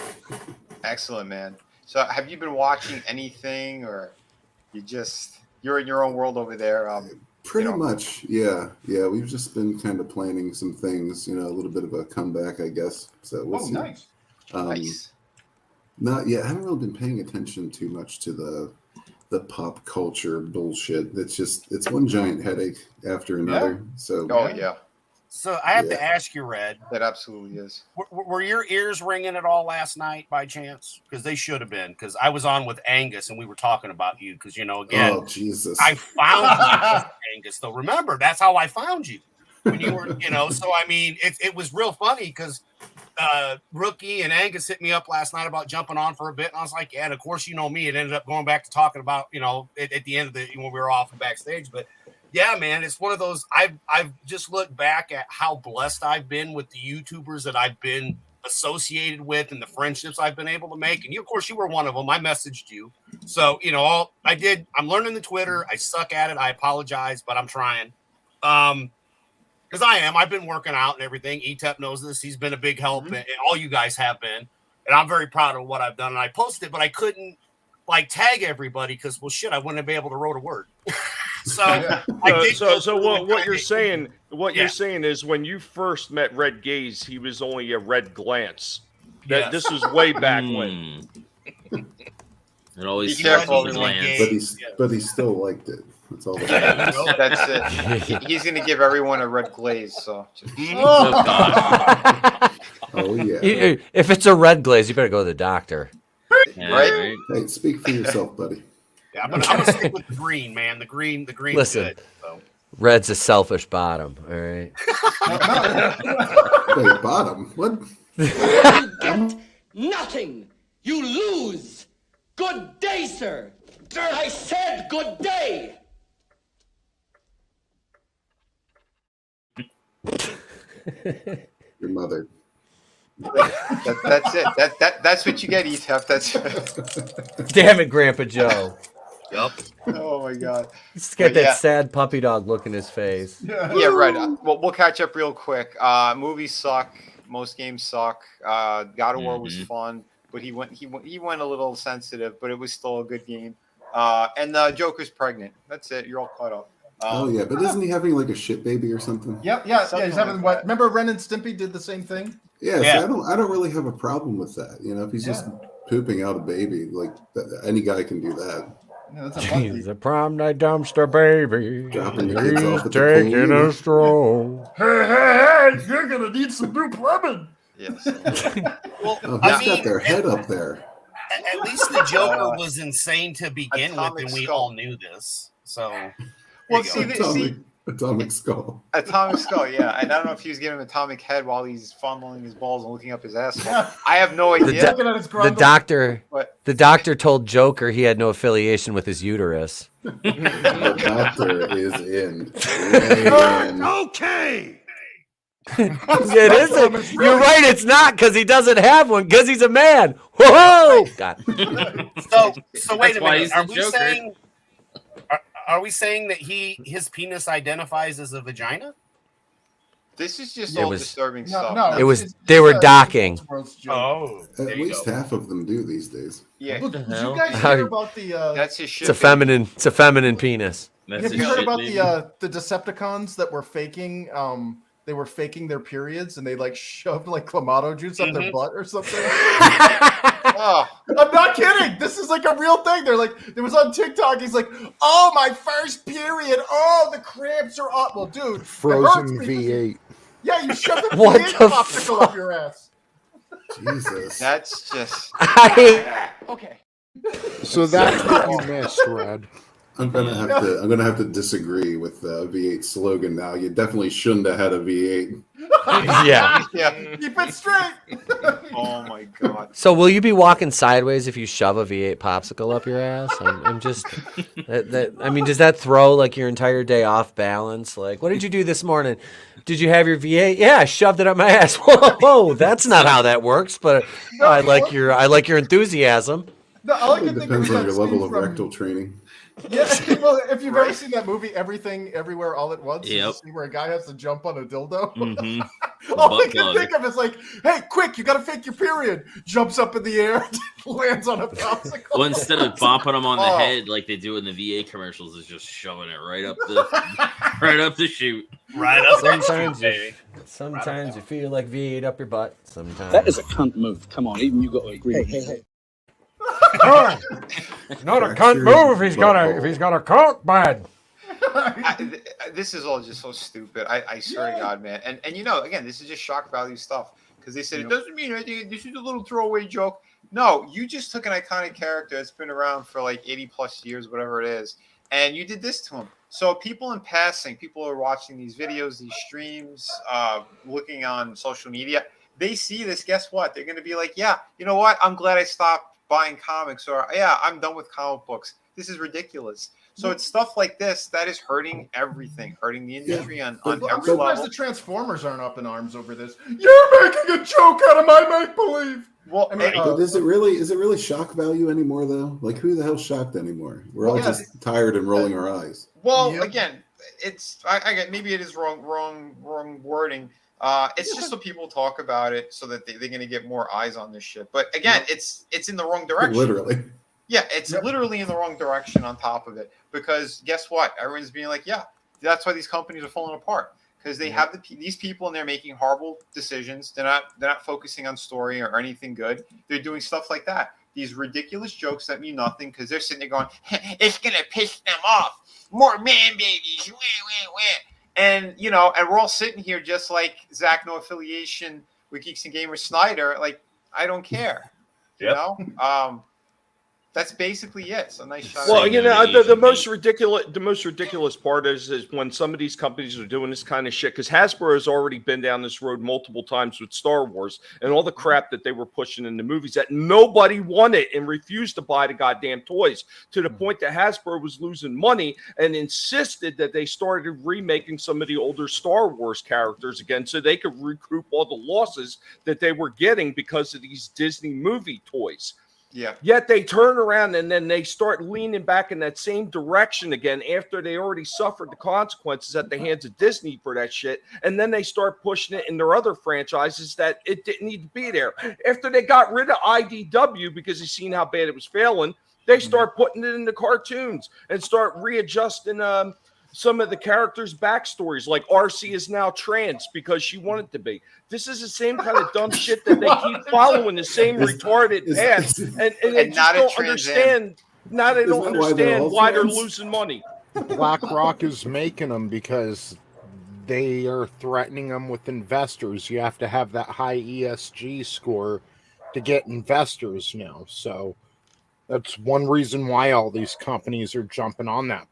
Excellent, man. So have you been watching anything, or you're in your own world over there? Pretty much, yeah. We've just been kind of planning some things, a little bit of a comeback, I guess. So we'll see. Nice. Nice. Not yet. I haven't really been paying attention too much to the pop culture bullshit. It's one giant headache after another. So yeah. So I have to ask you, Red. That absolutely is. Were your ears ringing at all last night by chance? Because they should have been. Because I was on with Angus and we were talking about you. Because again, oh Jesus, I found you, Angus. Though remember, that's how I found you when you were, So I mean, it was real funny because Rookie and Angus hit me up last night about jumping on for a bit, and I was like, yeah. And of course, me. It ended up going back to talking about, at the end of when we were off and backstage, but. Yeah, man, it's one of those. I've just looked back at how blessed I've been with the YouTubers that I've been associated with and the friendships I've been able to make. And you, of course, you were one of them. I messaged you, so I did. I'm learning the Twitter. I suck at it. I apologize, but I'm trying. Because I am. I've been working out and everything. ETEP knows this. He's been a big help, and all you guys have been. And I'm very proud of what I've done. And I posted, but I couldn't tag everybody because I wouldn't have been able to write a word. So what you're saying is when you first met Red Gaze, he was only a red glance. This was way back when. It always starts with a glance. But he still liked it. That's all. That's it. He's going to give everyone a red glaze. So. Oh gosh. Oh yeah. If it's a red glaze, you better go to the doctor. Right? Hey, speak for yourself, buddy. Yeah, but I'm gonna stick with the green, man. The green. Listen, good, so. Red's a selfish bottom. All right. Wait, bottom? What? You get nothing. You lose. Good day, sir. I said good day. Your mother. That's it. That's what you get, ETEP. That's it. Damn it, Grandpa Joe. Yep. Oh my God. He's got that sad puppy dog look in his face. Yeah, right. Well, we'll catch up real quick. Movies suck. Most games suck. God of War was fun, but he went a little sensitive, but it was still a good game. And Joker's pregnant. That's it. You're all caught up. Oh yeah, but isn't he having like a shit baby or something? Yeah. He's having what? Remember, Ren and Stimpy did the same thing. Yeah. So I don't really have a problem with that. If he's just pooping out a baby, any guy can do that. Yeah, that's He's a prom night dumpster baby. Dropping the kids off at the Taking pool. a stroll. Hey, you're gonna need some new plumbing. Yes. Well, He's got their head up there. At least the Joker was insane to begin with, Atomic and we Skull. all knew this. So, Well, Atomic Skull. Atomic Skull, yeah. And I don't know if he was giving him Atomic Head while he's fondling his balls and looking up his asshole. I have no idea. The doctor told Joker he had no affiliation with his uterus. The doctor is in. Okay. It isn't. You're right. It's not because he doesn't have one because he's a man. Whoa! God. So wait a minute. Are we saying that his penis identifies as a vagina? This is just all disturbing stuff. No, It was. They were docking. Oh, At least half of them do these days. Yeah. Look, did you guys hear about the? That's his shit. It's a feminine penis. Have you heard about the Decepticons that were faking? They were faking their periods and they shoved Clamato juice up their butt or something. Oh. I'm not kidding. This is a real thing. They're it was on TikTok. He's like, oh, my first period. Oh, the cramps are up. Well, dude. Frozen V8. Yeah, you shoved the What V8 the popsicle up your ass. Jesus. That's just. Okay. So that's what you missed, Red. I'm gonna have to disagree with the V8 slogan now. You definitely shouldn't have had a V8. Yeah. Keep it straight. Oh my God. So will you be walking sideways if you shove a V8 popsicle up your ass? I'm just. I mean, does that throw your entire day off balance? What did you do this morning? Did you have your V8? Yeah, I shoved it up my ass. Whoa, that's not how that works. But I like your enthusiasm. No, all I can It think of depends is on that your level scene of from- rectal training. Yeah, well, if you've ever seen that movie, Everything, Everywhere, All at Once, Yep. you see where a guy has to jump on a dildo. Mm-hmm. All I can think of is like, hey, quick, you got to fake your period. Jumps up in the air, lands on a popsicle. Well, instead of bopping them on the head like they do in the VA commercials, is just shoving it right up the chute. Right up Sometimes, baby. Sometimes you feel like V8 up your butt. Sometimes That is a cunt move. Come on, even you got to agree with me. It's not a cunt move if he's got a cock bad. This is all just so stupid. I swear to God, man. And you know, again, this is just shock value stuff because they said it doesn't mean anything. This is a little throwaway joke. No, you just took an iconic character that's been around for like 80 plus years, whatever it is, and you did this to him. So people in passing, people are watching these videos, these streams, looking on social media. They see this. Guess what? They're going to be like, yeah, you know what? I'm glad I stopped buying comics, or yeah, I'm done with comic books. This is ridiculous. So it's stuff like this that is hurting everything, hurting the industry on I'm every surprised level. the Transformers aren't up in arms over this. You're making a joke out of my make-believe. Well, I mean, but is it really shock value anymore though? Like, who the hell's shocked anymore? We're all just tired and rolling our eyes. Well, again, it's I get maybe it is wrong wording. It's just so people talk about it so that they're going to get more eyes on this shit. But again, it's in the wrong direction. Literally. Yeah, it's literally in the wrong direction on top of it. Because guess what? Everyone's being like, yeah, that's why these companies are falling apart. Because they have these people and they're making horrible decisions. They're not focusing on story or anything good. They're doing stuff like that. These ridiculous jokes that mean nothing because they're sitting there going, it's going to piss them off. More man babies. Wah, wah, wah. And, you know, and we're all sitting here just like Zach, no affiliation with Geeks and Gamers Snyder. Like, I don't care. You know? That's basically it. So nice shot. Well, you know, the most ridiculous part is when some of these companies are doing this kind of shit, because Hasbro has already been down this road multiple times with Star Wars and all the crap that they were pushing in the movies that nobody wanted and refused to buy the goddamn toys, to the point that Hasbro was losing money and insisted that they started remaking some of the older Star Wars characters again so they could recoup all the losses that they were getting because of these Disney movie toys. Yeah. Yet they turn around and then they start leaning back in that same direction again after they already suffered the consequences at the hands of Disney for that shit. And then they start pushing it in their other franchises that it didn't need to be there. After they got rid of IDW because they seen how bad it was failing, they start putting it in the cartoons and start readjusting some of the characters' backstories, like RC is now trans because she wanted to be. This is the same kind of dumb shit that they keep following, the same retarded path, and they just don't understand. Now they don't understand why they're losing money. BlackRock is making them because they are threatening them with investors. You have to have that high ESG score to get investors now. So that's one reason why all these companies are jumping on that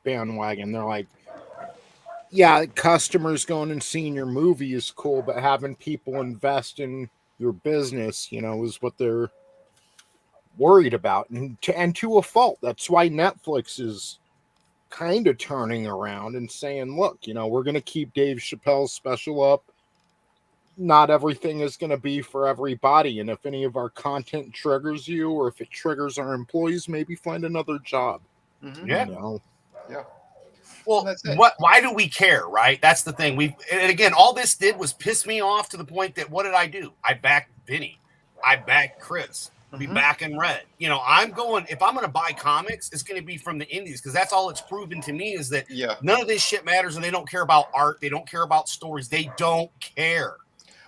bandwagon. They're like, yeah, customers going and seeing your movie is cool, but having people invest in your business, you know, is what they're worried about. And to a fault. That's why Netflix is kind of turning around and saying, look, you know, we're going to keep Dave Chappelle's special up. Not everything is going to be for everybody. And if any of our content triggers you, or if it triggers our employees, maybe find another job. Mm-hmm. Yeah. You know? Yeah. Well, why do we care, right? That's the thing. And again, all this did was piss me off to the point that what did I do? I backed Vinny. I backed Chris. Be back in red. You know, if I'm going to buy comics, it's going to be from the indies, because that's all it's proven to me is that none of this shit matters, and they don't care about art. They don't care about stories. They don't care.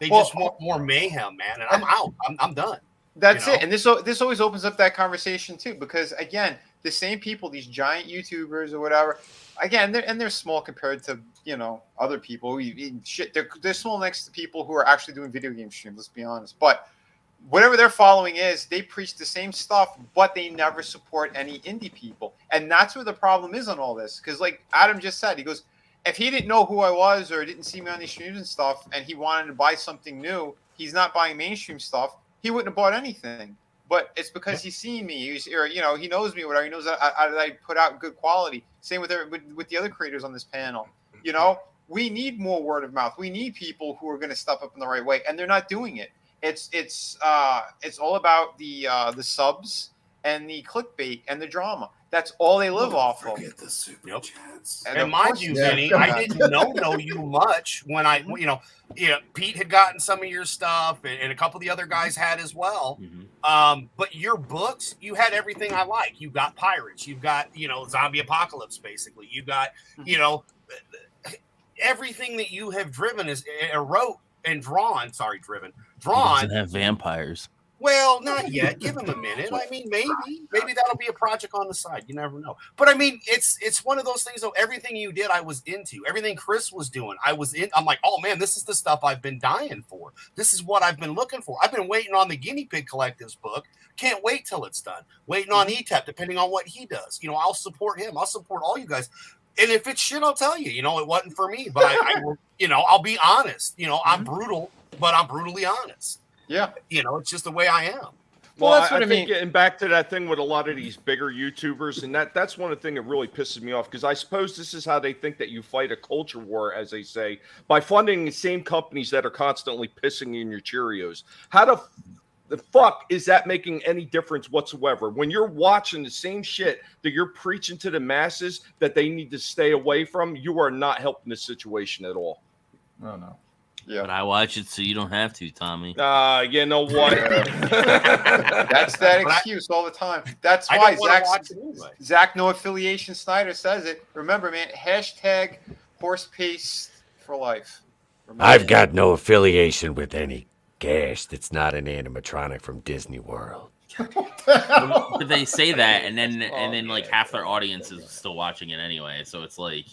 They just want more mayhem, man. And I'm out. I'm done. That's it. And this always opens up that conversation too, because again, the same people, these giant YouTubers or whatever, again, they're small compared to, you know, other people. They're small next to people who are actually doing video game streams. Let's be honest. But whatever their following is, they preach the same stuff, but they never support any indie people. And that's where the problem is on all this. Because like Adam just said, he goes, if he didn't know who I was or didn't see me on these streams and stuff, and he wanted to buy something new, he's not buying mainstream stuff, he wouldn't have bought anything. But it's because he's seen me, or, you know, he knows me, whatever. He knows that I put out good quality. Same with the other creators on this panel. You know, we need more word of mouth. We need people who are going to step up in the right way, and they're not doing it. It's all about the subs and the clickbait and the drama. That's all they live off of. Forget the super chats. And mind you, Vinny, I didn't know you much when I, Pete had gotten some of your stuff, and a couple of the other guys had as well. But your books, you had everything I like. You got pirates, you've got zombie apocalypse, basically. You got everything that you have wrote and drawn. Sorry, drawn. Doesn't have vampires. Well, not yet. Give him a minute. I mean, maybe that'll be a project on the side. You never know. But I mean, it's one of those things. Though, everything you did, I was into. Everything Chris was doing, I was in. I'm like, oh man, this is the stuff I've been dying for. This is what I've been looking for. I've been waiting on the Guinea Pig Collective's book. Can't wait till it's done. Waiting on ETAP, depending on what he does. I'll support him. I'll support all you guys. And if it's shit, I'll tell you. It wasn't for me. But I will. I'll be honest. I'm brutal, but I'm brutally honest. Yeah. It's just the way I am. Well, that's what I think getting back to that thing with a lot of these bigger YouTubers, and that's one of the things that really pisses me off, because I suppose this is how they think that you fight a culture war, as they say, by funding the same companies that are constantly pissing in your Cheerios. How the fuck is that making any difference whatsoever? When you're watching the same shit that you're preaching to the masses that they need to stay away from, you are not helping the situation at all. Oh, no. Yeah. But I watch it so you don't have to, Tommy. You know what? That's that excuse all the time. That's why Zach No Affiliation Snyder says it. Remember, man, hashtag horse paste for life. Remember? I've got no affiliation with any gash that's not an animatronic from Disney World. But they say that, and then like half their audience is still watching it anyway. So it's like,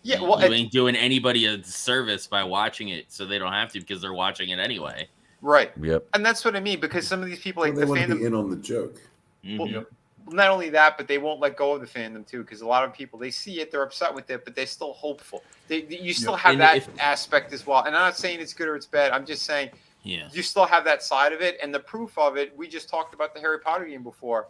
yeah, well, you ain't doing anybody a service by watching it, so they don't have to because they're watching it anyway. Right. Yep. And that's what I mean, because some of these people, like they the want to fandom, be in on the joke. Well, not only that, but they won't let go of the fandom too, because a lot of people, they see it, they're upset with it, but they're still hopeful. You still have that aspect as well. And I'm not saying it's good or it's bad. I'm just saying you still have that side of it. And the proof of it, we just talked about the Harry Potter game before.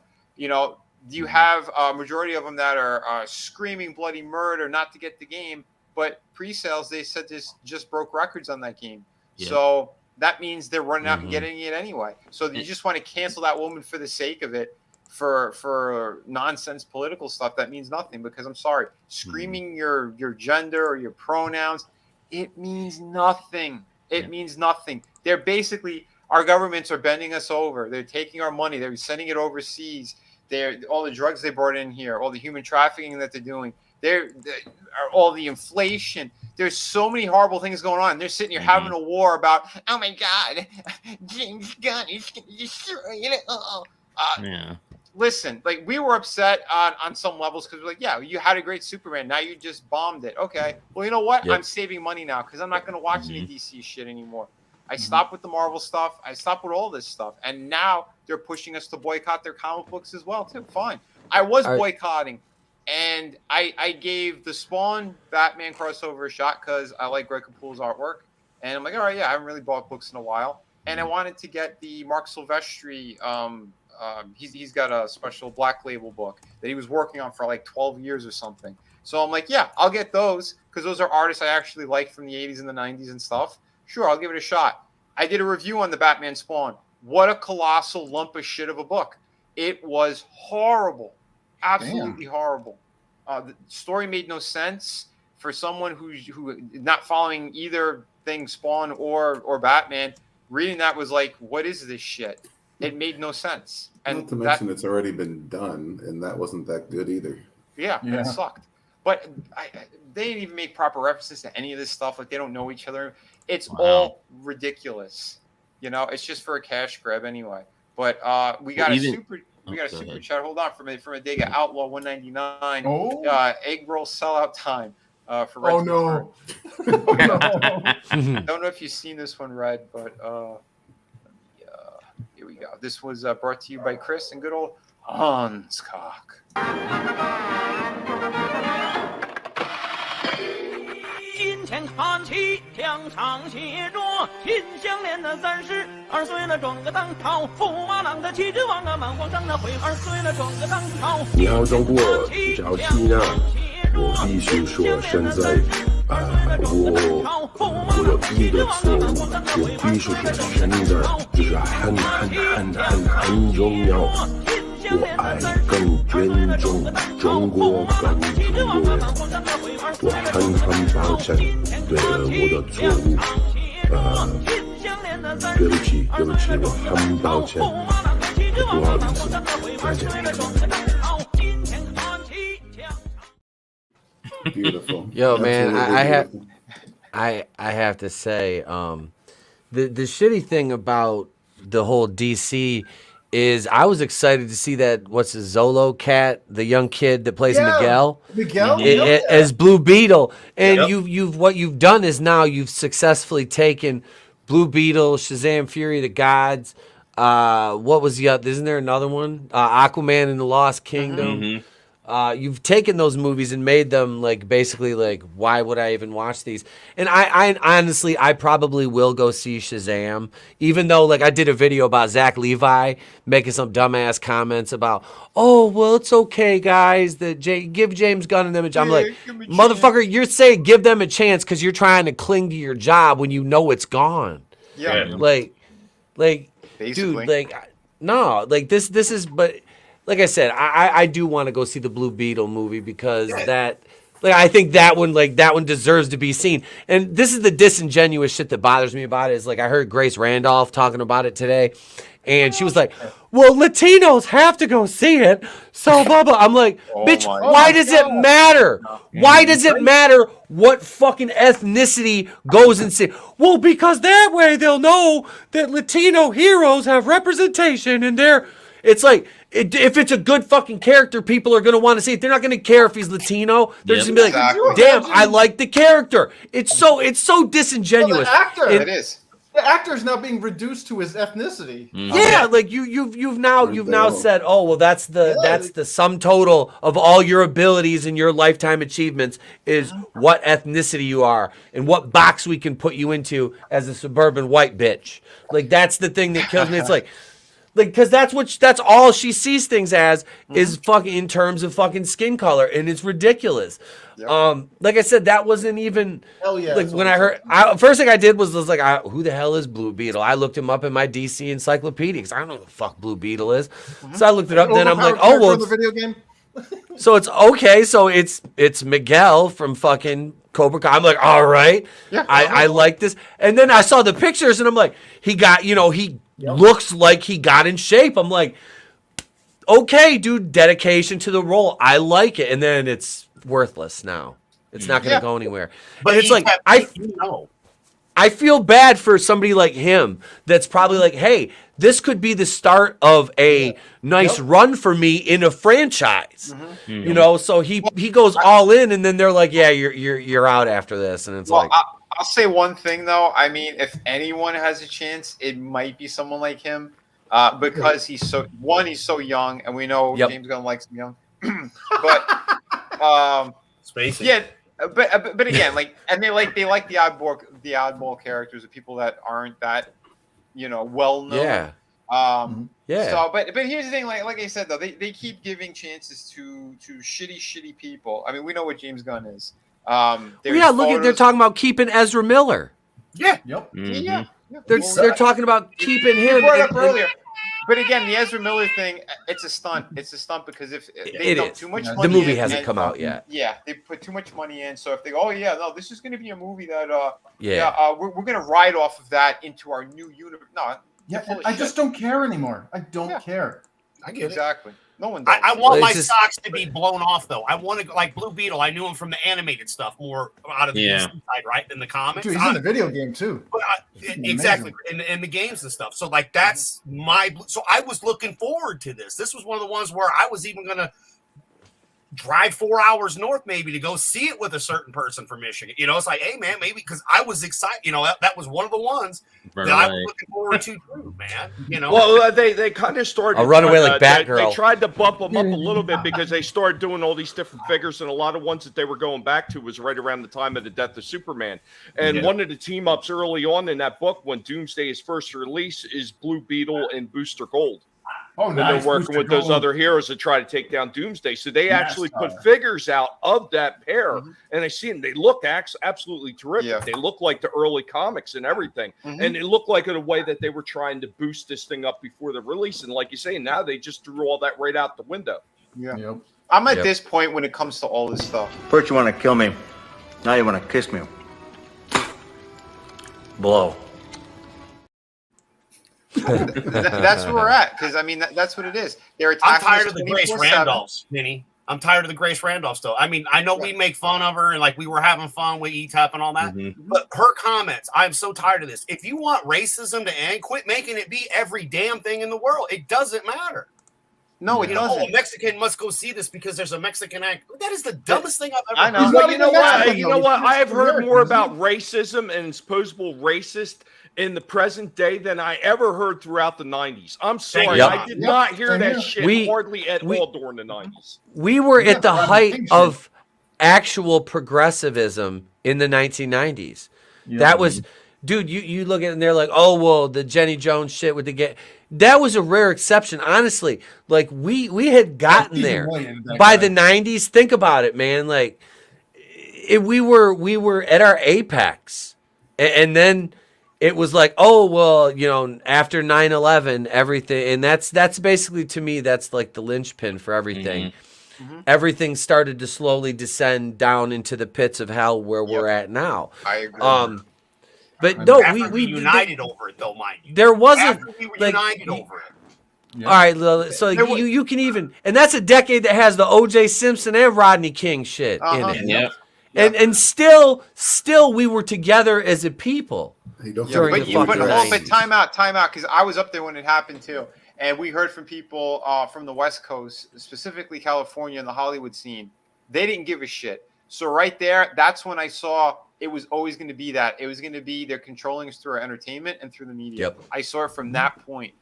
You have a majority of them that are screaming bloody murder not to get the game, but pre-sales, they said this just broke records on that game. Yeah. So that means they're running out and getting it anyway. So you just want to cancel that woman for the sake of it. For nonsense political stuff that means nothing, because I'm sorry, screaming your gender or your pronouns, it means nothing. It means nothing. They're basically, our governments are bending us over. They're taking our money. They're sending it overseas. All the drugs they brought in here, all the human trafficking that they're doing, all the inflation. There's so many horrible things going on. They're sitting here having a war about, oh my God, James Gunn is going to destroy it. Listen, like, we were upset on some levels because we're like, yeah, you had a great Superman. Now you just bombed it. Okay. Well, you know what? Yep. I'm saving money now because I'm not going to watch any DC shit anymore. I stopped with the Marvel stuff. I stopped with all this stuff. And now they're pushing us to boycott their comic books as well, too. Fine. I was boycotting. And I gave the Spawn Batman crossover a shot because I like Greg Capullo's artwork. And I'm like, all right, yeah, I haven't really bought books in a while. And I wanted to get the Mark Silvestri he's got a special Black Label book that he was working on for like 12 years or something. So I'm like, yeah, I'll get those because those are artists I actually like from the 80s and the 90s and stuff. Sure, I'll give it a shot. I did a review on the Batman Spawn. What a colossal lump of shit of a book. It was horrible. Absolutely horrible. The story made no sense for someone who not following either thing, Spawn or Batman. Reading that was like, what is this shit? It made no sense. And not to mention it's already been done, and that wasn't that good either. Yeah. It sucked. But they didn't even make proper references to any of this stuff. Like, they don't know each other. It's all ridiculous. It's just for a cash grab anyway. But we got a super chat. Hold on, from a Dega Outlaw 199. Egg roll sellout time for Red. No. Don't know if you've seen this one, Red, but here we go. This was brought to you by Chris and good old Hans Cock. 金钱看齐，两场协作，心相连的32岁了，转个当朝，驸马郎的气质王啊，满皇上的22岁了，转个当朝。你好，中国，找西娜，我必须说，现在我有一个错误，我必须说，现在就是很重要。我爱更尊重中国更中国。我很抱歉对我的错误，对不起，我很抱歉，不好意思，再见。Beautiful. Yo, man, Absolutely I have to say, the shitty thing about the whole DC is I was excited to see that what's his Zolo cat, the young kid that plays Miguel as Blue Beetle, and what you've done is now you've successfully taken Blue Beetle, Shazam, Fury of the Gods. What was the other? Isn't there another one? Aquaman and the Lost Kingdom. You've taken those movies and made them like basically like, why would I even watch these? And I honestly, I probably will go see Shazam, even though like I did a video about Zach Levi making some dumbass comments about, oh, well, it's okay, guys, that give James Gunn an image. I'm like, motherfucker, you're saying give them a chance because you're trying to cling to your job when you know it's gone. Yeah. Like, Basically. dude, like, no, like this is, but. Like I said, I do want to go see the Blue Beetle movie because I think that one deserves to be seen. And this is the disingenuous shit that bothers me about it. Is like I heard Grace Randolph talking about it today, and she was like, "Well, Latinos have to go see it." So blah blah. I'm like, bitch, why does it matter? Why does it matter what fucking ethnicity goes and see? Well, because that way they'll know that Latino heroes have representation in their. It's like. If it's a good fucking character, people are going to want to see it. They're not going to care if he's Latino. They're just going to be like, damn, I like the character. It's so disingenuous. The actor. It is. The actor is now being reduced to his ethnicity. Yeah, like you've now said, oh well, that's the sum total of all your abilities and your lifetime achievements is what ethnicity you are and what box we can put you into as a suburban white bitch. Like that's the thing that kills me. It's like because that's all she sees things as is fucking in terms of fucking skin color, and it's ridiculous. Yep. Like I said, that wasn't even like when I heard. First thing I did was like, who the hell is Blue Beetle? I looked him up in my DC encyclopedia because I don't know who the fuck Blue Beetle is. So I looked it up. Then I'm like, oh well, the video game. So it's okay. So it's Miguel from fucking Cobra Kai. I'm like, all right, I like this. And then I saw the pictures, and I'm like, he got he. Looks like he got in shape. I'm like, okay, dude, dedication to the role. I like it. And then it's worthless now. It's not going to go anywhere. But it's like, I feel bad for somebody like him that's probably like, hey, this could be the start of a nice run for me in a franchise. You know, so he goes all in, and then they're like, yeah, you're out after this. And it's like. I'll say one thing though. I mean, if anyone has a chance, it might be someone like him, because he's so young, and we know James Gunn likes him young. But Spacey. Yeah, but again, like, and they like the oddball characters of people that aren't that well known. So, but here's the thing, like I said though, they keep giving chances to shitty people. I mean, we know what James Gunn is. They're talking about keeping Ezra Miller. Yeah. They're talking about keeping him. Brought up earlier. But again, the Ezra Miller thing, it's a stunt. It's a stunt because if they dump too much money the movie in, hasn't come out yet. Yeah, they put too much money in. So if they go, oh yeah, no, this is going to be a movie that we're going to ride off of that into our new universe. No, I just don't care anymore. I don't care. I get exactly. No one does. I want my socks to be blown off, though. I want to, like Blue Beetle. I knew him from the animated stuff more out of the side, right? Than the comics. Dude, he's in the video game, too. Exactly. In the games and stuff. So, like, that's so I was looking forward to this. This was one of the ones where I was even going to drive 4 hours north maybe to go see it with a certain person from Michigan. It's like, hey, man, maybe because I was excited. That was one of the ones that I was looking forward to, too, man. Well, they kind of started. I'll run away like Batgirl. They tried to bump them up a little bit because they started doing all these different figures, and a lot of ones that they were going back to was right around the time of the death of Superman. And one of the team ups early on in that book, when Doomsday is first released, is Blue Beetle and Booster Gold. Oh, when nice. they're working Booster with those Gold. other heroes to try to take down Doomsday. So they actually put NASCAR. figures out of that pair, and I see them. They look absolutely terrific. Yeah. They look like the early comics and everything, and they look like in a way that they were trying to boost this thing up before the release. And like you say, now they just threw all that right out the window. Yeah. Yep. I'm at this point when it comes to all this stuff. First you want to kill me, now you want to kiss me. Blow. That's where we're at, because I mean that's what it is. They're I'm attacking tired us of the Grace 24/7. Randolphs, Vinny. I'm tired of the Grace Randolphs, though. I mean, I know we make fun of her and like we were having fun with E-Tap and all that, but her comments, I'm so tired of this. If you want racism to end, quit making it be every damn thing in the world. It doesn't matter. No, it doesn't. A Mexican must go see this because there's a Mexican act. That is the dumbest thing I've ever I know. heard. But you know what? Mexican, You know though. what? He's I have heard American, more isn't he? about racism and supposable racist in the present day than I ever heard throughout the 90s. I'm sorry. Yep. I did not hear Same that here. shit hardly at all during the 90s. We were Yeah, at the Rodney height King shit. of actual progressivism in the 1990s. Yeah. That was, dude, you look at it and they're like, oh, well, the Jenny Jones shit with the gay. That was a rare exception, honestly. Like, we had gotten there by the 90s. Think about it, man. Like, we were at our apex. And then it was like, oh, well, you know, after 9/11, everything. And that's basically, to me, that's like the linchpin for everything. Everything started to slowly descend down into the pits of hell where we're at now. I agree. But no, After we united over it, though, mind you. there wasn't After we were like, united over it. all right, so you can even, and that's a decade that has the O.J. Simpson and Rodney King shit in it. Yep. And still we were together as a people. Hey, don't During forget the the fucking fucking but time out, because I was up there when it happened too, and we heard from people from the West Coast, specifically California and the Hollywood scene. They didn't give a shit. So right there, that's when I saw it was always going to be that. It was going to be they're controlling us through our entertainment and through the media. Yep. I saw it from that point,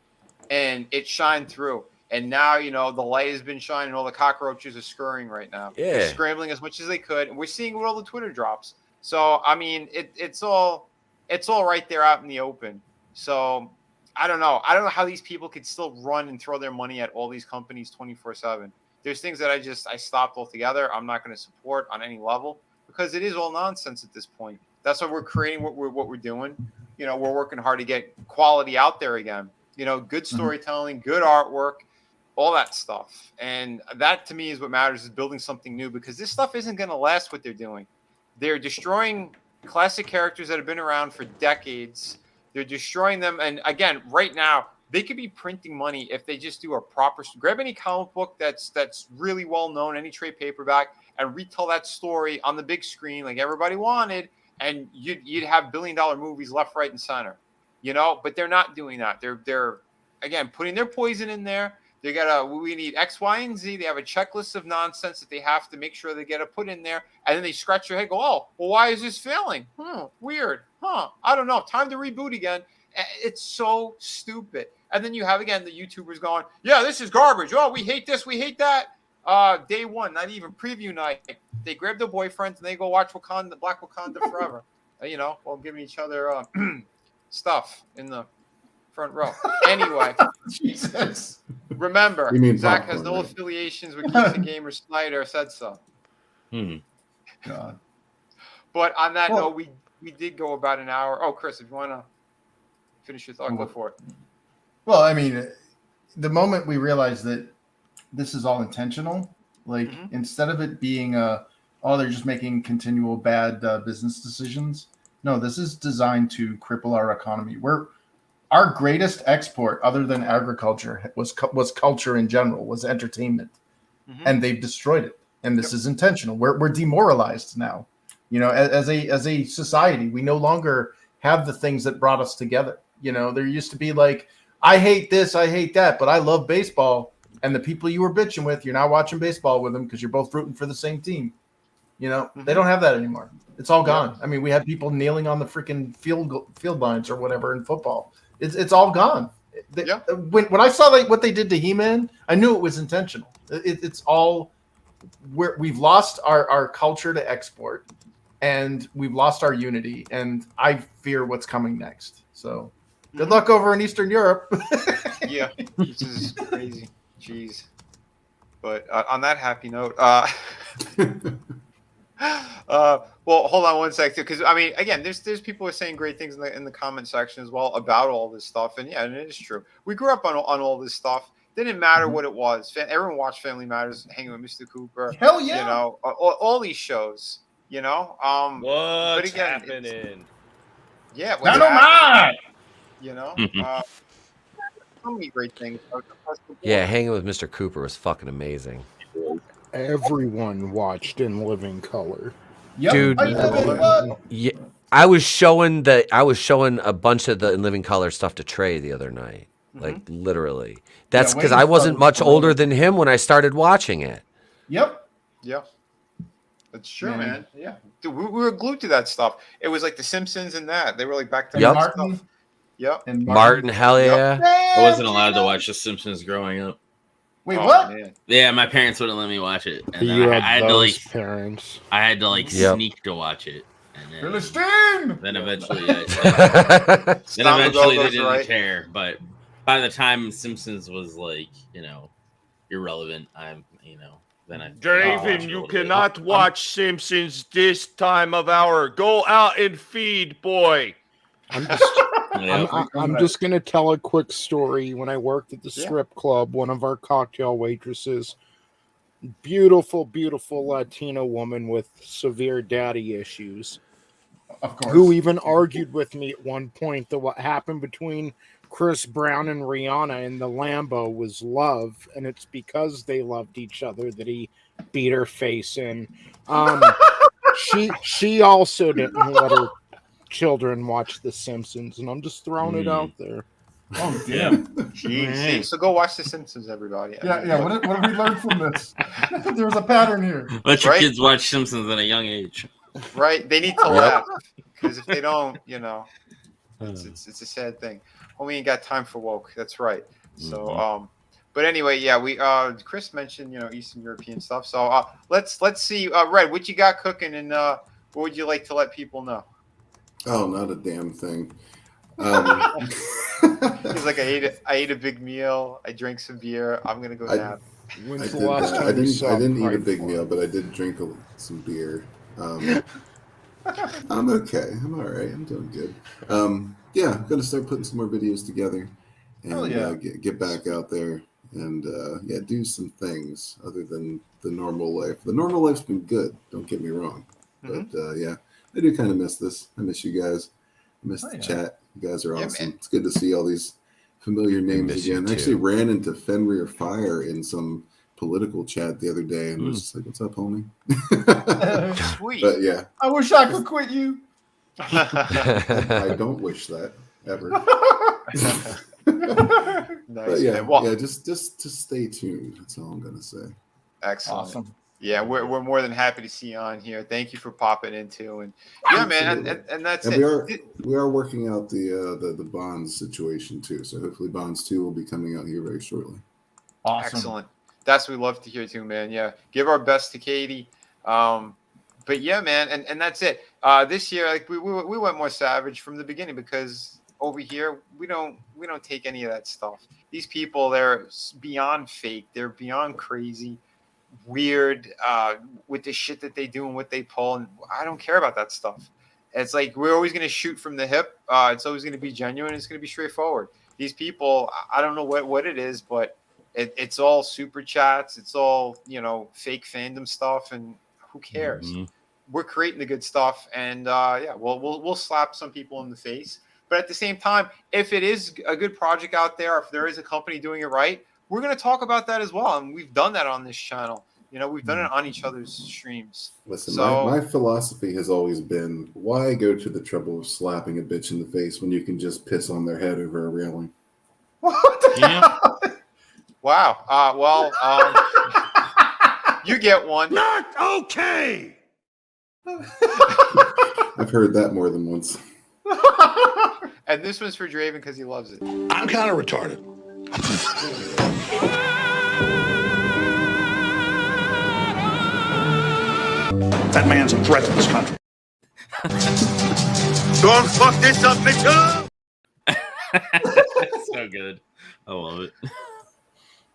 and it shined through. And now, you know, the light has been shining. All the cockroaches are scurrying right now. Yeah. They're scrambling as much as they could. And we're seeing with all the Twitter drops. So, I mean, it's all right there out in the open. So, I don't know. I don't know how these people could still run and throw their money at all these companies 24/7. There's things that I stopped altogether. I'm not going to support on any level because it is all nonsense at this point. That's why we're creating what we're doing. You know, we're working hard to get quality out there again. You know, good storytelling, good artwork, all that stuff. And that to me is what matters, is building something new, because this stuff isn't going to last what they're doing. They're destroying classic characters that have been around for decades. They're destroying them. And again, right now, they could be printing money if they just do a proper, grab any comic book that's really well known, any trade paperback, and retell that story on the big screen like everybody wanted, and you'd have billion-dollar movies left, right, and center. You know, but they're not doing that. They're again putting their poison in there. They we need X, Y, and Z. They have a checklist of nonsense that they have to make sure they get put in there, and then they scratch their head, go, oh, well, why is this failing? Weird. I don't know. Time to reboot again. It's so stupid. And then you have, again, the YouTubers going, yeah, this is garbage. Oh, we hate this. We hate that. Day one, not even preview night. They grab their boyfriends and they go watch Black Wakanda Forever. You know, while giving each other stuff in the front row. Anyway, Jesus. Remember, You mean Zach popcorn, has no right? affiliations with Geeks and Gamers. Snyder said so. God. But on that Well- note, we did go about an hour. Oh, Chris, if you want to finish your thought, go for it. Well, I mean, the moment we realize that this is all intentional, like instead of it being they're just making continual bad business decisions. No, this is designed to cripple our economy. Our greatest export, other than agriculture, was culture in general, was entertainment, and they've destroyed it. And this is intentional. We're demoralized now. You know, as a society, we no longer have the things that brought us together. You know, there used to be like, I hate this, I hate that, but I love baseball. And the people you were bitching with, you're now watching baseball with them because you're both rooting for the same team. You know, they don't have that anymore. It's all gone. I mean, we had people kneeling on the freaking field lines or whatever in football. It's all gone. When I saw what they did to He-Man, I knew it was intentional. It's all we've lost our culture to export, and we've lost our unity. And I fear what's coming next. So Good luck over in Eastern Europe. Yeah, this is crazy. Jeez. But on that happy note, well, hold on one sec, too, because I mean, again, there's people who are saying great things in the comment section as well about all this stuff, and yeah, and it is true. We grew up on all this stuff. Didn't matter what it was. Everyone watched Family Matters, hanging with Mr. Cooper. Hell yeah! You know, all these shows. You know, What's but again, happening? Yeah, Dynamite! You know, so many great things. Yeah, hanging with Mr. Cooper was fucking amazing. Everyone watched in living color. Yep. Dude, yeah, I was showing a bunch of the In Living Color stuff to Trey the other night. Like literally. That's because I wasn't much older than him when I started watching it. Yep. Yeah. That's true, man. Yeah. Dude, we were glued to that stuff. It was like The Simpsons and that. They were like back to that stuff. Yep. And Martin, hell yeah. I wasn't allowed to watch The Simpsons growing up. Wait, what? Man. Yeah, my parents wouldn't let me watch it. And then You I had had to those like parents. I had to like sneak to watch it. And then, Philistine! then eventually Tom they didn't right. care. But by the time Simpsons was like, you know, irrelevant, then I Draven, you cannot watch Simpsons this time of hour. Go out and feed, boy. I'm just gonna tell a quick story. When I worked at the strip club, one of our cocktail waitresses, beautiful Latina woman with severe daddy issues, of course, who even argued with me at one point that what happened between Chris Brown and Rihanna in the Lambo was love, and it's because they loved each other that he beat her face in. She also didn't let her children watch The Simpsons, and I'm just throwing it out there. Oh damn! Jeez. So go watch The Simpsons, everybody. Yeah. What have we learned from this? There's a pattern here. Let your kids watch Simpsons at a young age. Right? They need to laugh, because if they don't, you know, it's a sad thing. We ain't got time for woke. That's right. So but anyway, yeah, we Chris mentioned, you know, Eastern European stuff. So let's see, Red, what you got cooking, and what would you like to let people know? Oh, not a damn thing. He's like, I ate a big meal. I drank some beer. I'm gonna go nap. I didn't eat a big meal, but I did drink some beer. I'm okay. I'm all right. I'm doing good. Yeah, I'm gonna start putting some more videos together and get back out there and do some things other than the normal life. The normal life's been good. Don't get me wrong, but I do kind of miss this. I miss you guys. I miss the chat. You guys are awesome. It's good to see all these familiar names again. I actually ran into Fenrir Fire in some political chat the other day and was just like, "What's up, homie?" Sweet. But yeah, I wish I could quit you. I don't wish that ever. Nice. But just stay tuned. That's all I'm gonna say. Excellent. Awesome. Yeah, we're more than happy to see you on here. Thank you for popping in too, and man, and that's and it. We are working out the Bonds situation too. So hopefully Bonds 2 will be coming out here very shortly. Awesome. Excellent. That's what we love to hear too, man. Yeah, give our best to Katie. But yeah, man, and that's it. This year, like we went more savage from the beginning, because over here we don't take any of that stuff. These people, they're beyond fake. They're beyond crazy, weird with the shit that they do and what they pull, and I don't care about that stuff. It's like we're always going to shoot from the hip. It's always going to be genuine. It's going to be straightforward. These people, I don't know what it is, but it's all super chats. It's all, you know, fake fandom stuff, and who cares? We're creating the good stuff, and we'll slap some people in the face. But at the same time, if it is a good project out there, if there is a company doing it right, we're going to talk about that as well. And we've done that on this channel. You know, we've done it on each other's streams. Listen, my philosophy has always been, why go to the trouble of slapping a bitch in the face when you can just piss on their head over a railing? What the hell? Wow. You get one. Not okay. I've heard that more than once. And this one's for Draven because he loves it. I'm kind of retarded. That man's a threat to this country. Don't fuck this up, Mitchell. So good. I love it.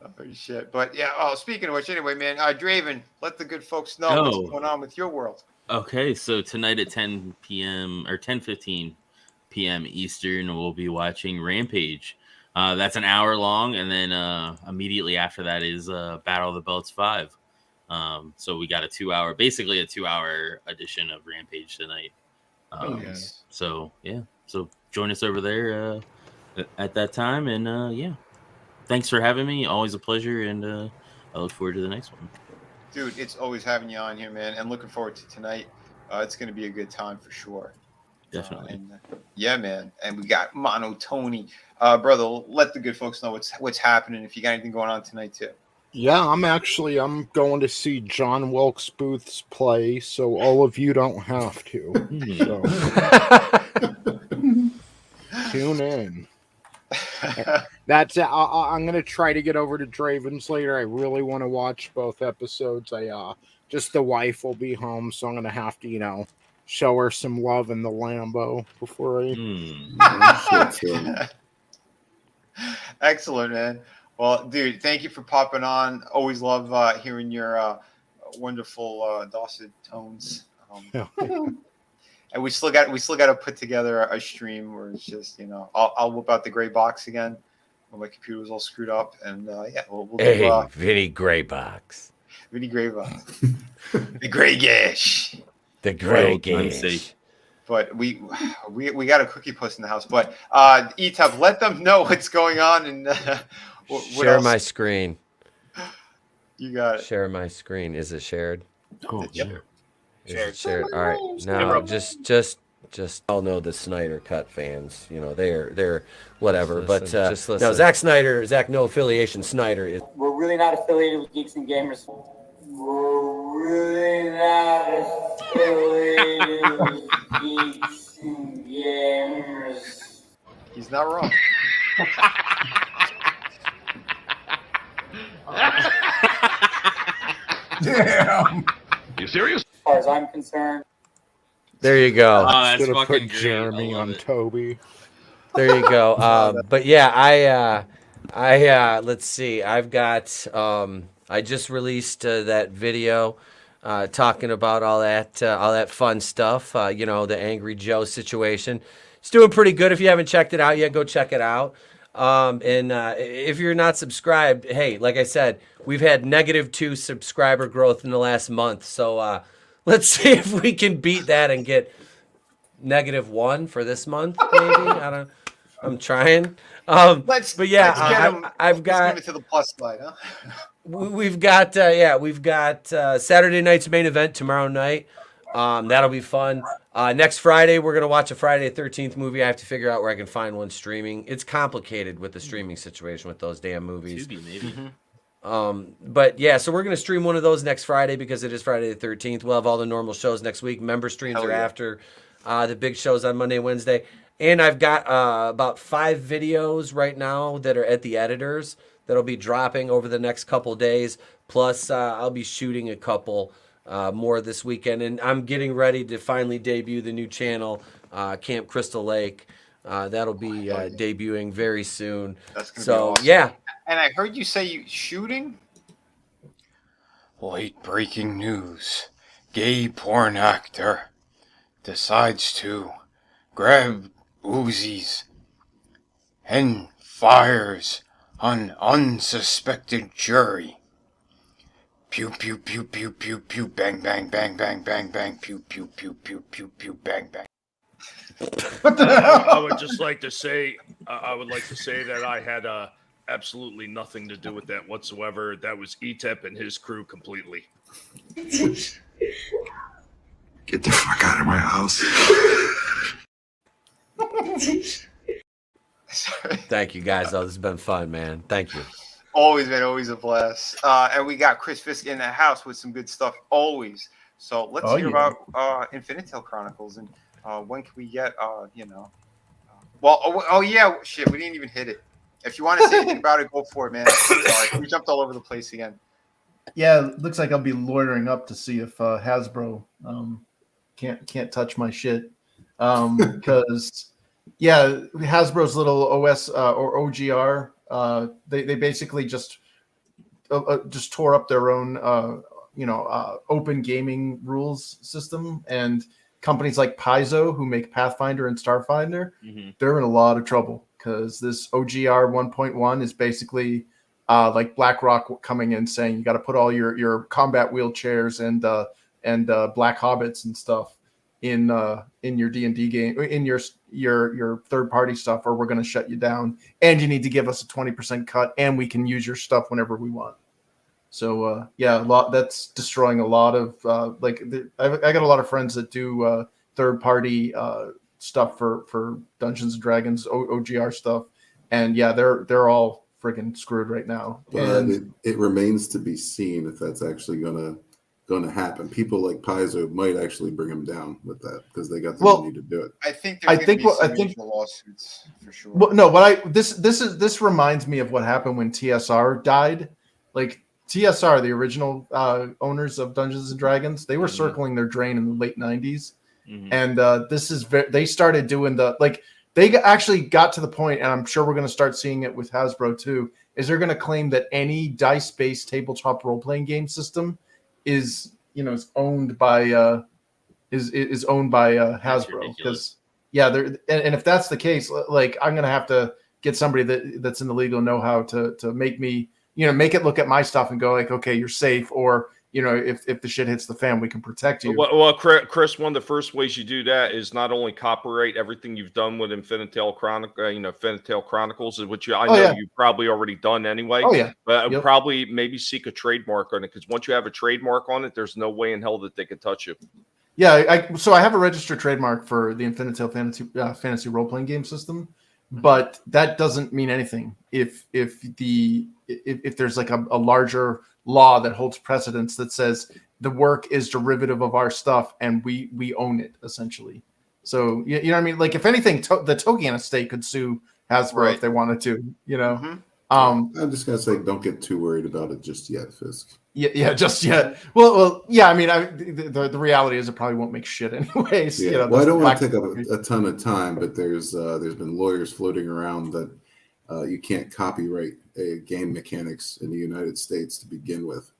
Oh, shit. But yeah, speaking of which, anyway, man, Draven, let the good folks know what's going on with your world. Okay, so tonight at 10 p.m. or 10:15 p.m. Eastern, we'll be watching Rampage. That's an hour long, and then immediately after that is Battle of the Belts 5. So we got basically a 2-hour edition of Rampage tonight. So yeah, so join us over there at that time, and yeah, thanks for having me. Always a pleasure, and I look forward to the next one. Dude, it's always having you on here, man, and looking forward to tonight. It's going to be a good time for sure. Definitely. Yeah, man. And we got Mono Tony. Brother, let the good folks know what's happening if you got anything going on tonight too. Yeah, I'm going to see John Wilkes Booth's play, so all of you don't have to. So tune in. That's it. I'm gonna try to get over to Draven's later. I really want to watch both episodes. Just the wife will be home, so I'm gonna have to, show her some love in the Lambo before I. Excellent, man. Well, dude, thank you for popping on. Always love hearing your wonderful dulcet tones. And we still got to put together a stream where it's just, I'll whip out the gray box again when my computer was all screwed up, and we'll do, Vinny Gray Box. Vinny Gray Box. The Gray Gash. The Gray Gash. But we got a cookie puss in the house. But Etub, let them know what's going on and share my screen. You got it. Share my screen. Is it shared? Oh, yep. Shared. All right. Now, just all know the Snyder Cut fans. They're whatever. But just listen. No, Zack Snyder. No affiliation. Snyder is. We're really not affiliated with Geeks and Gamers. We're really not affiliated with Geeks and Gamers. He's not wrong. Damn. You serious? As far as I'm concerned. There you go. Oh, that's fucking put Jeremy on Toby. There you go. But yeah, I let's see. I've got. I just released that video talking about all that fun stuff. The Angry Joe situation. It's doing pretty good. If you haven't checked it out yet, go check it out. And if you're not subscribed, hey, like I said, we've had -2 subscriber growth in the last month. So let's see if we can beat that and get -1 for this month. Maybe I'm trying. Let's get him. I've got it to the plus side, huh? We've got Saturday night's main event tomorrow night. That'll be fun. Next Friday, we're going to watch a Friday the 13th movie. I have to figure out where I can find one streaming. It's complicated with the streaming situation with those damn movies. Tubi, maybe. But yeah, so we're going to stream one of those next Friday because it is Friday the 13th. We'll have all the normal shows next week. Member streams are after the big shows on Monday, Wednesday. And I've got about 5 videos right now that are at the editors that'll be dropping over the next couple days. Plus, I'll be shooting a couple more this weekend, and I'm getting ready to finally debut the new channel, Camp Crystal Lake. That'll be debuting very soon. That's gonna be awesome. Yeah. And I heard you say you shooting. Late breaking news: gay porn actor decides to grab Uzis and fires on unsuspected jury. Pew pew pew pew pew pew bang bang bang bang bang bang pew pew pew pew pew pew bang bang. What the hell? I would just like to say, that I had absolutely nothing to do with that whatsoever. That was ETEP and his crew completely. Get the fuck out of my house. Thank you guys. This has been fun, man. Thank you. Always, man. Always a blast. And we got Chris Fisk in the house with some good stuff always. So let's hear about Infinitel Chronicles and when can we get, shit, we didn't even hit it. If you want to say anything about it, go for it, man. Sorry, we jumped all over the place again. Yeah, it looks like I'll be loitering up to see if Hasbro can't touch my shit because Yeah, Hasbro's little OS or OGR. They basically just tore up their own open gaming rules system, and companies like Paizo, who make Pathfinder and Starfinder, they're in a lot of trouble because this OGR 1.1 is basically like BlackRock coming in saying you got to put all your combat wheelchairs and black hobbits and stuff in your D&D game, in your third party stuff, or we're going to shut you down, and you need to give us a 20% cut, and we can use your stuff whenever we want. So that's destroying a lot of I got a lot of friends that do third party stuff for Dungeons and Dragons OGR stuff, and they're all friggin' screwed right now. But And it remains to be seen if that's actually gonna happen. People like Paizo might actually bring him down with that because they got the money to do it. I think there's going to be some lawsuits for sure. Well, no, this reminds me of what happened when TSR died. Like TSR, the original owners of Dungeons and Dragons, they were circling their drain in the late 90s. And they started doing they actually got to the point, and I'm sure we're going to start seeing it with Hasbro too, is they're going to claim that any dice-based tabletop role-playing game system is owned by Hasbro. Because and if that's the case, like I'm going to have to get somebody that's in the legal know-how to make me make it look at my stuff and go like, okay, you're safe, or if the shit hits the fan, we can protect you. Well, Chris, one of the first ways you do that is not only copyright everything you've done with Infinitale Chronicles, which I know you've probably already done anyway. Oh yeah, but probably maybe seek a trademark on it, because once you have a trademark on it, there's no way in hell that they could touch you. Yeah, so I have a registered trademark for the Infinitale fantasy role playing game system, but that doesn't mean anything if there's like a larger law that holds precedence that says the work is derivative of our stuff and we own it essentially. So you know what I mean? Like if anything, the Tolkien estate could sue Hasbro if they wanted to. I'm just gonna say, don't get too worried about it just yet, Fisk. Yeah, just yet. Well, yeah. I mean, the reality is it probably won't make shit anyways. Yeah. Well, I don't want to take up a ton of time, but there's been lawyers floating around that you can't copyright game mechanics in the United States to begin with.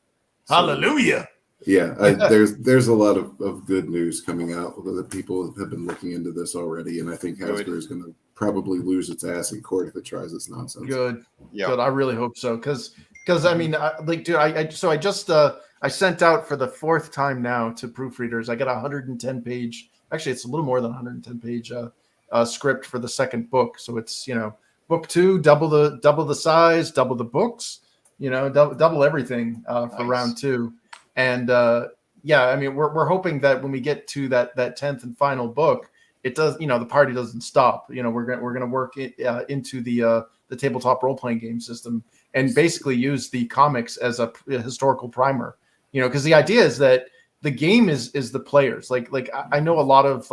So, hallelujah. Yeah, there's a lot of good news coming out. The people have been looking into this already, and I think Hasbro is going to probably lose its ass in court if it tries this nonsense. Good. I really hope so, because I mean, dude, I sent out for the fourth time now to proofreaders. I got a 110 page. Actually, it's a little more than 110 page script for the second book. So it's book 2, double the size, double the books, double everything for round 2. And I mean, we're hoping that when we get to that 10th and final book, it does, the party doesn't stop. We're going to work it into the tabletop role playing game system and basically use the comics as a historical primer. Because the idea is that the game is the players. Like I know a lot of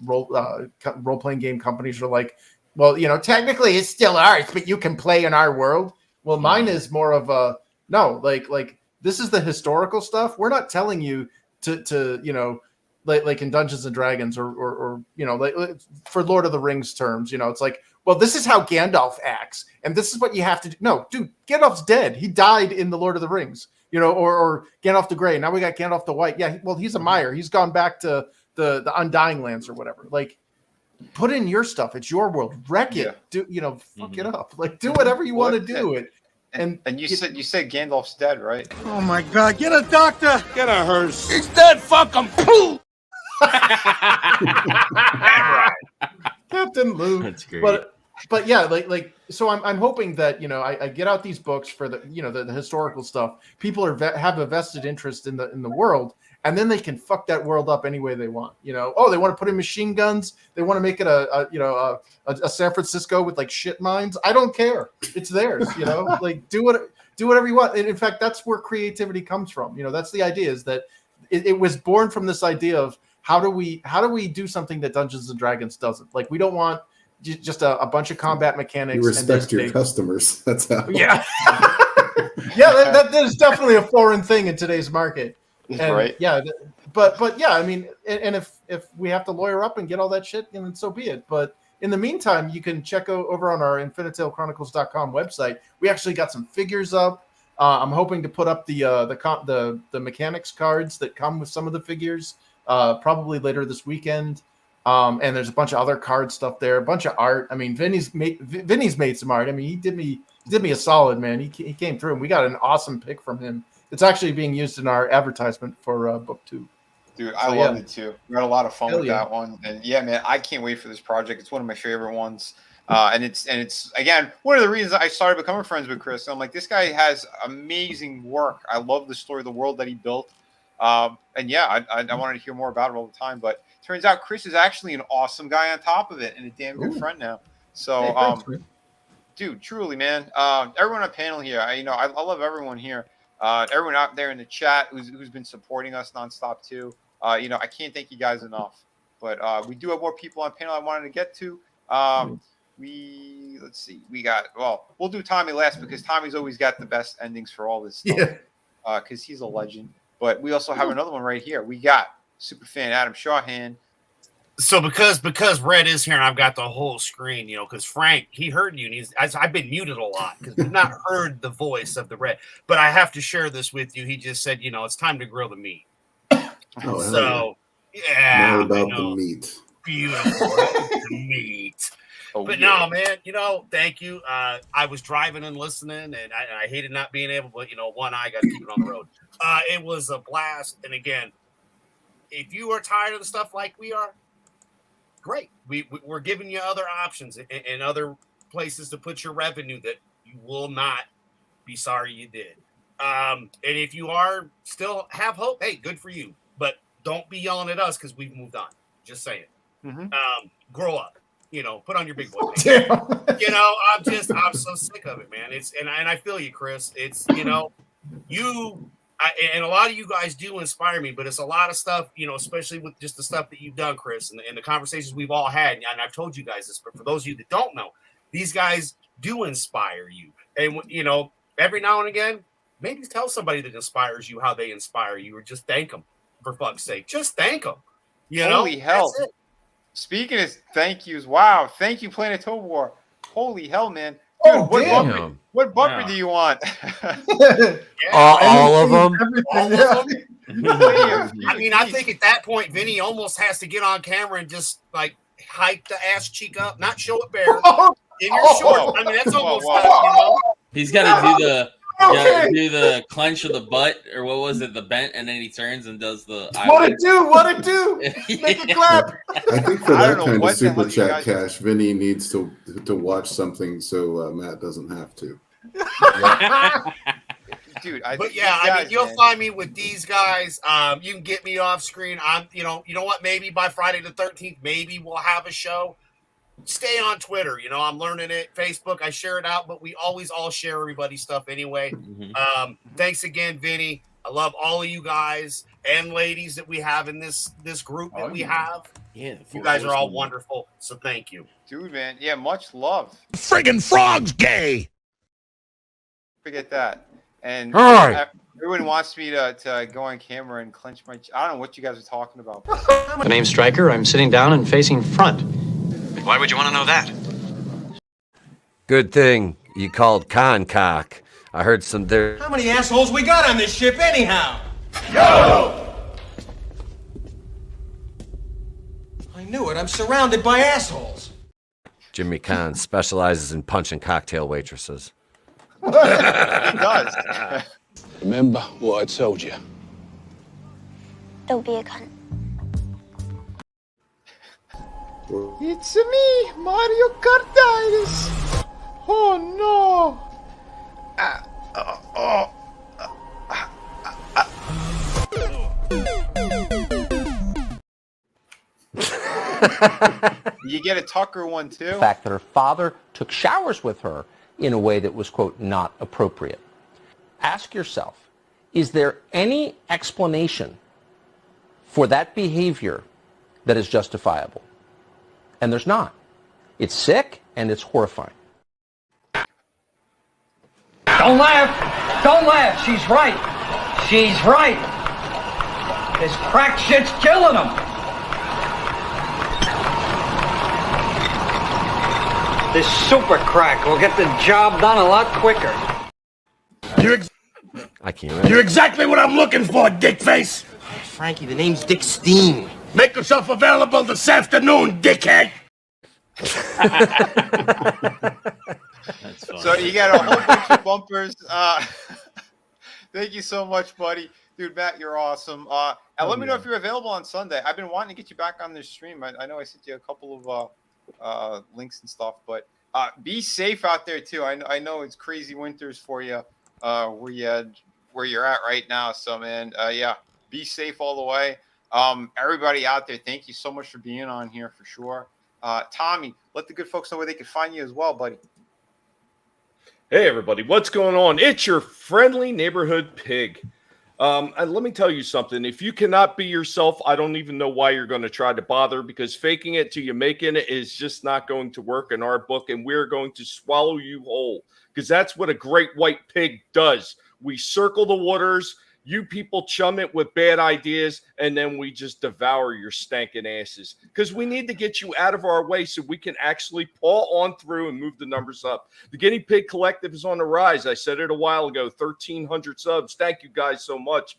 role playing game companies are like, well, technically it's still ours, but you can play in our world. Well, mine is more of a no, like this is the historical stuff. We're not telling you to like in Dungeons and Dragons or like for Lord of the Rings terms, it's like, well, this is how Gandalf acts, and this is what you have to do. No, dude, Gandalf's dead. He died in the Lord of the Rings, or Gandalf the Grey. Now we got Gandalf the White. Yeah, well, he's a Meyer. He's gone back to the Undying Lands or whatever. Like, put in your stuff. It's your world. Wreck it. Do fuck it up. Like, do whatever you want to do it. And you said Gandalf's dead, right? Oh my God! Get a doctor. Get a hearse. He's dead. Fuck him. Captain Luke. That's great. But yeah, like so I'm hoping that I get out these books for the the historical stuff. People have a vested interest in the world, and then they can fuck that world up any way they want. Oh, they want to put in machine guns. They want to make it a San Francisco with like shit mines. I don't care. It's theirs. Like do whatever you want. And in fact, that's where creativity comes from. That's the idea, is that it was born from this idea of how do we do something that Dungeons and Dragons doesn't. Like, we don't want just a bunch of combat mechanics. You respect your customers. That's how. Yeah. Yeah, that is definitely a foreign thing in today's market. And right. Yeah, But yeah, I mean, and if we have to lawyer up and get all that shit, then so be it. But in the meantime, you can check over on our InfiniteTaleChronicles.com website. We actually got some figures up. I'm hoping to put up the mechanics cards that come with some of the figures probably later this weekend. And there's a bunch of other card stuff there, a bunch of art. I mean, Vinny's made some art. I mean, he did me a solid, man. He came through, and we got an awesome pick from him. It's actually being used in our advertisement for book 2. Dude, I loved it too. We had a lot of fun with that one, and yeah, man, I can't wait for this project. It's one of my favorite ones, and it's again one of the reasons I started becoming friends with Chris. I'm like, this guy has amazing work. I love the story, the world that he built, and yeah, I wanted to hear more about it all the time. But turns out Chris is actually an awesome guy on top of it, and a damn good friend now. So, Hey, thanks, man. dude, truly, man. Everyone on panel here, I love everyone here. Everyone out there in the chat who's been supporting us nonstop too. I can't thank you guys enough. But we do have more people on panel I wanted to get to. Let's see. We'll do Tommy last because Tommy's always got the best endings for all this stuff. Yeah. Because he's a legend. But we also have another one right here. We got superfan Adam Shawhan. So because Red is here and I've got the whole screen, because Frank, he heard you, and I've been muted a lot because we've not heard the voice of the Red. But I have to share this with you. He just said, it's time to grill the meat. Oh, So yeah, more about the meat. Beautiful the meat. But no, man, thank you. I was driving and listening, and I hated not being able, but one eye got to keep it on the road. It was a blast, and again, if you are tired of the stuff like we are, great. We're giving you other options and other places to put your revenue that you will not be sorry you did. And if you are still have hope, hey, good for you. But don't be yelling at us because we've moved on. Just saying. Grow up. Put on your big boy. I'm so sick of it, man. And I feel you, Chris. It's and a lot of you guys do inspire me, but it's a lot of stuff, especially with just the stuff that you've done, Chris, and the conversations we've all had. And I've told you guys this, but for those of you that don't know, these guys do inspire you. And every now and again, maybe tell somebody that inspires you how they inspire you, or just thank them. For fuck's sake, just thank them. Holy hell! Speaking of thank yous, wow! Thank you, Planet Total War. Holy hell, man! Dude, what bumper do you want? All of them. I mean, I think at that point, Vinny almost has to get on camera and just like hike the ass cheek up, not show it bare in your shorts. I mean, that's almost He's got to do the. Do the clench of the butt, or what was it, the bent, and then he turns and does the what it do make it clap. I think for that kind of super chat cash, Vinny needs to watch something so Matt doesn't have to. Dude, you'll find me with these guys. You can get me off screen. I'm you know what, maybe by Friday the 13th, maybe we'll have a show. Stay on Twitter. I'm learning it. Facebook, I share it out, but we always all share everybody's stuff anyway. Thanks again, Vinny. I love all of you guys and ladies that we have in this group that we have. Yeah, you guys are all wonderful. So thank you. Dude, man. Yeah, much love. Friggin' frog's gay. Forget that. And all right. Everyone wants me to go on camera and clench my... I don't know what you guys are talking about. My name's Stryker. I'm sitting down and facing front. Why would you want to know that? Good thing you called Concock. I heard some there. How many assholes we got on this ship anyhow? Yo! I knew it. I'm surrounded by assholes. Jimmy Kahn specializes in punching cocktail waitresses. He does. Remember what I told you. Don't be a cunt. It's me, Mario Kartitis. Oh no. You get a Tucker one too. The fact that her father took showers with her in a way that was, quote, not appropriate. Ask yourself, is there any explanation for that behavior that is justifiable? And there's not. It's sick and it's horrifying. Don't laugh. Don't laugh. She's right. She's right. This crack shit's killing them. This super crack will get the job done a lot quicker. I can't. You're exactly what I'm looking for, dickface. Frankie, the name's Dick Steen. Make yourself available this afternoon, dickhead. That's fun. So you got a whole bunch of bumpers. Thank you so much, buddy. Dude, Matt, you're awesome. And let me know if you're available on Sunday. I've been wanting to get you back on this stream. I know I sent you a couple of links and stuff, but be safe out there too. I know it's crazy winters for you where you're at right now. So man, yeah, be safe all the way. Everybody out there, thank you so much for being on here for sure. Tommy, let the good folks know where they can find you as well, buddy. Hey everybody, what's going on? It's your friendly neighborhood pig. And let me tell you something. If you cannot be yourself, I don't even know why you're going to try to bother, because faking it till you making it is just not going to work in our book, and we're going to swallow you whole, because that's what a great white pig does. We circle the waters. You people chum it with bad ideas, and then we just devour your stankin' asses, because we need to get you out of our way so we can actually paw on through and move the numbers up. The Guinea Pig Collective is on the rise. I said it a while ago, 1,300 subs. Thank you guys so much.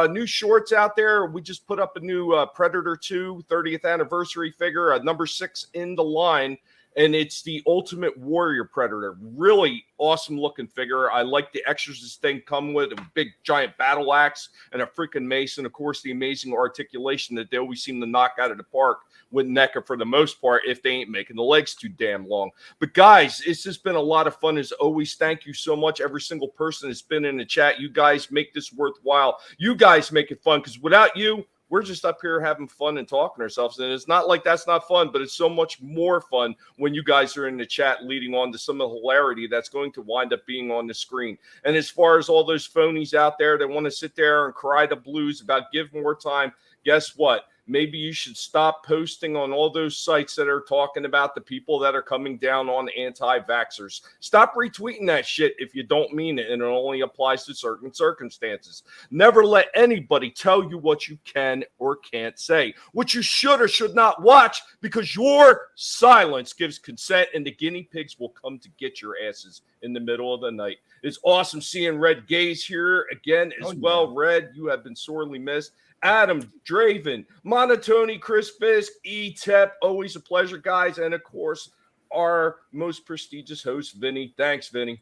New shorts out there. We just put up a new Predator 2 30th anniversary figure, number 6 in the line. And it's the Ultimate Warrior Predator. Really awesome looking figure. I like the extras this thing come with, a big giant battle axe and a freaking mace. And of course, the amazing articulation that they always seem to knock out of the park with NECA for the most part, if they ain't making the legs too damn long. But guys, it's just been a lot of fun as always. Thank you so much. Every single person that's been in the chat. You guys make this worthwhile. You guys make it fun, because without you, we're just up here having fun and talking ourselves. And it's not like that's not fun, but it's so much more fun when you guys are in the chat leading on to some of the hilarity that's going to wind up being on the screen. And as far as all those phonies out there that want to sit there and cry the blues about give more time, guess what? Maybe you should stop posting on all those sites that are talking about the people that are coming down on anti-vaxxers. Stop retweeting that shit if you don't mean it, and it only applies to certain circumstances. Never let anybody tell you what you can or can't say, what you should or should not watch, because your silence gives consent, and the guinea pigs will come to get your asses in the middle of the night. It's awesome seeing Red Gaze here again as well. Red, you have been sorely missed. Adam Draven, Monotony, Chris Fisk, E-Tep, always a pleasure, guys. And, of course, our most prestigious host, Vinny. Thanks, Vinny.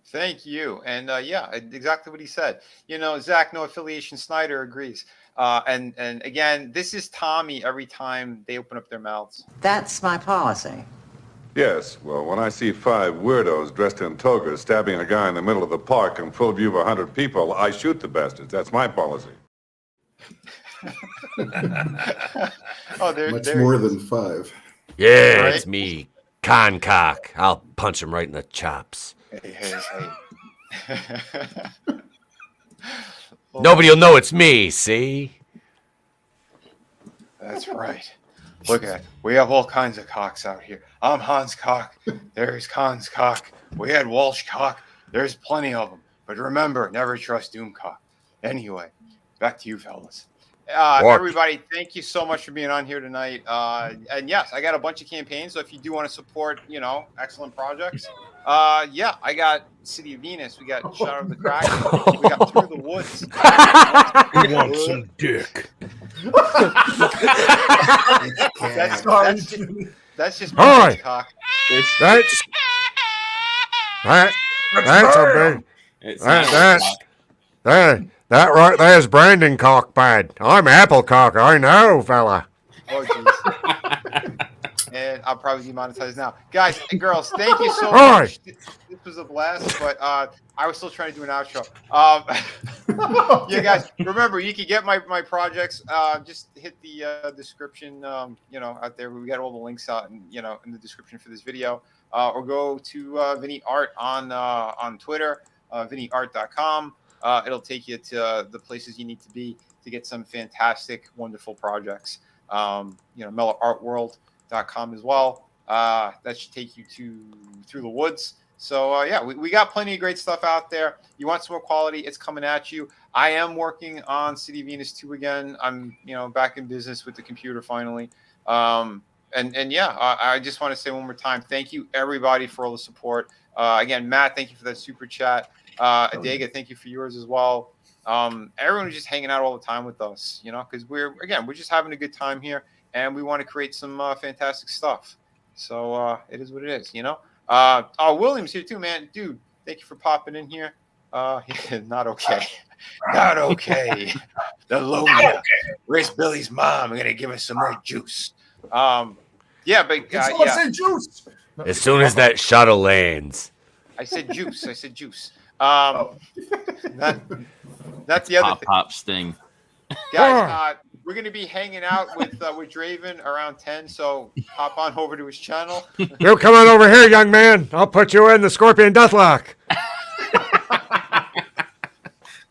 Thank you. And, yeah, exactly what he said. You know, Zach, no affiliation, Snyder agrees. And again, this is Tommy every time they open up their mouths. That's my policy. Yes, well, when I see 5 weirdos dressed in togas stabbing a guy in the middle of the park in full view of 100 people, I shoot the bastards. That's my policy. Much more than 5. Yeah, Right? it's me, Concock. I'll punch him right in the chops. Hey. Nobody will know it's me, see? That's right. Look at it. We have all kinds of cocks out here. I'm Hans Cock. There's Hans Cock. We had Walsh Cock. There's plenty of them. But remember, never trust Doomcock. Anyway, back to you, fellas. Everybody, thank you so much for being on here tonight. And yes, I got a bunch of campaigns. So if you do want to support, you know, excellent projects, yeah, I got City of Venus. We got Shadow of the Kraken. We got Through the Woods. You want some dick? That's just All right. cock. That's a big. That right there's Brandon Cockpad. I'm Applecock. I know, fella. Oh, geez. And I'll probably demonetize now. Guys and girls, thank you so All much. right. This was a blast, but I was still trying to do an outro. Yeah, guys, remember, you can get my projects. Just hit the description, you know, out there. We got all the links out, and you know, in the description for this video. Or go to Vinnieart on Twitter, Vinnieart.com. It'll take you to the places you need to be to get some fantastic, wonderful projects. You know, MelloArtWorld.com as well. That should take you to Through the Woods. So yeah, we got plenty of great stuff out there. You want some more quality? It's coming at you. I am working on City Venus 2 again. I'm back in business with the computer finally. And yeah, I just want to say one more time, thank you everybody for all the support. Again, Matt, thank you for that super chat. Adega, thank you for yours as well. Everyone who's just hanging out all the time with us, because we're just having a good time here, and we want to create some fantastic stuff. So it is what it is, William's here too, man. Dude, thank you for popping in here. Not okay. Not okay. The Lonia. Where's Billy's mom? I'm gonna give us some more juice. Yeah, but someone say juice. As soon as that shuttle lands. I said juice. Not the other thing. Pop sting. Guys, we're going to be hanging out with Draven around 10, so hop on over to his channel. You come on over here, young man. I'll put you in the Scorpion Deathlock.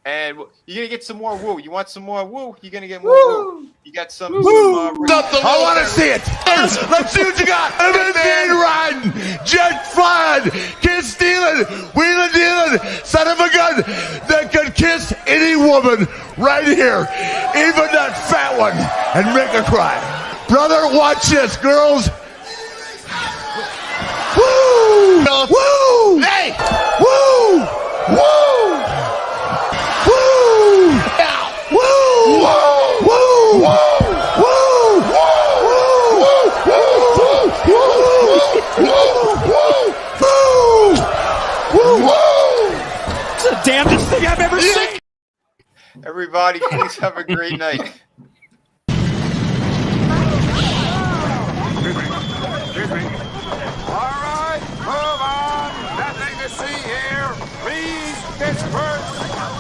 And you're going to get some more woo. You want some more woo? You're going to get more woo. You got some I want to see it. Let's see what you got. Limousine riding, jet flying, kiss stealing, wheeling dealing, son of a gun that could kiss any woman right here, even that fat one, and make her cry. Brother, watch this, girls. Woo! Woo! Hey! Woo! Woo! Woo! Woo! Woo! It's the damnedest thing I've ever seen. Everybody, please have a great night. All right, move on. Nothing to see here. Please disperse.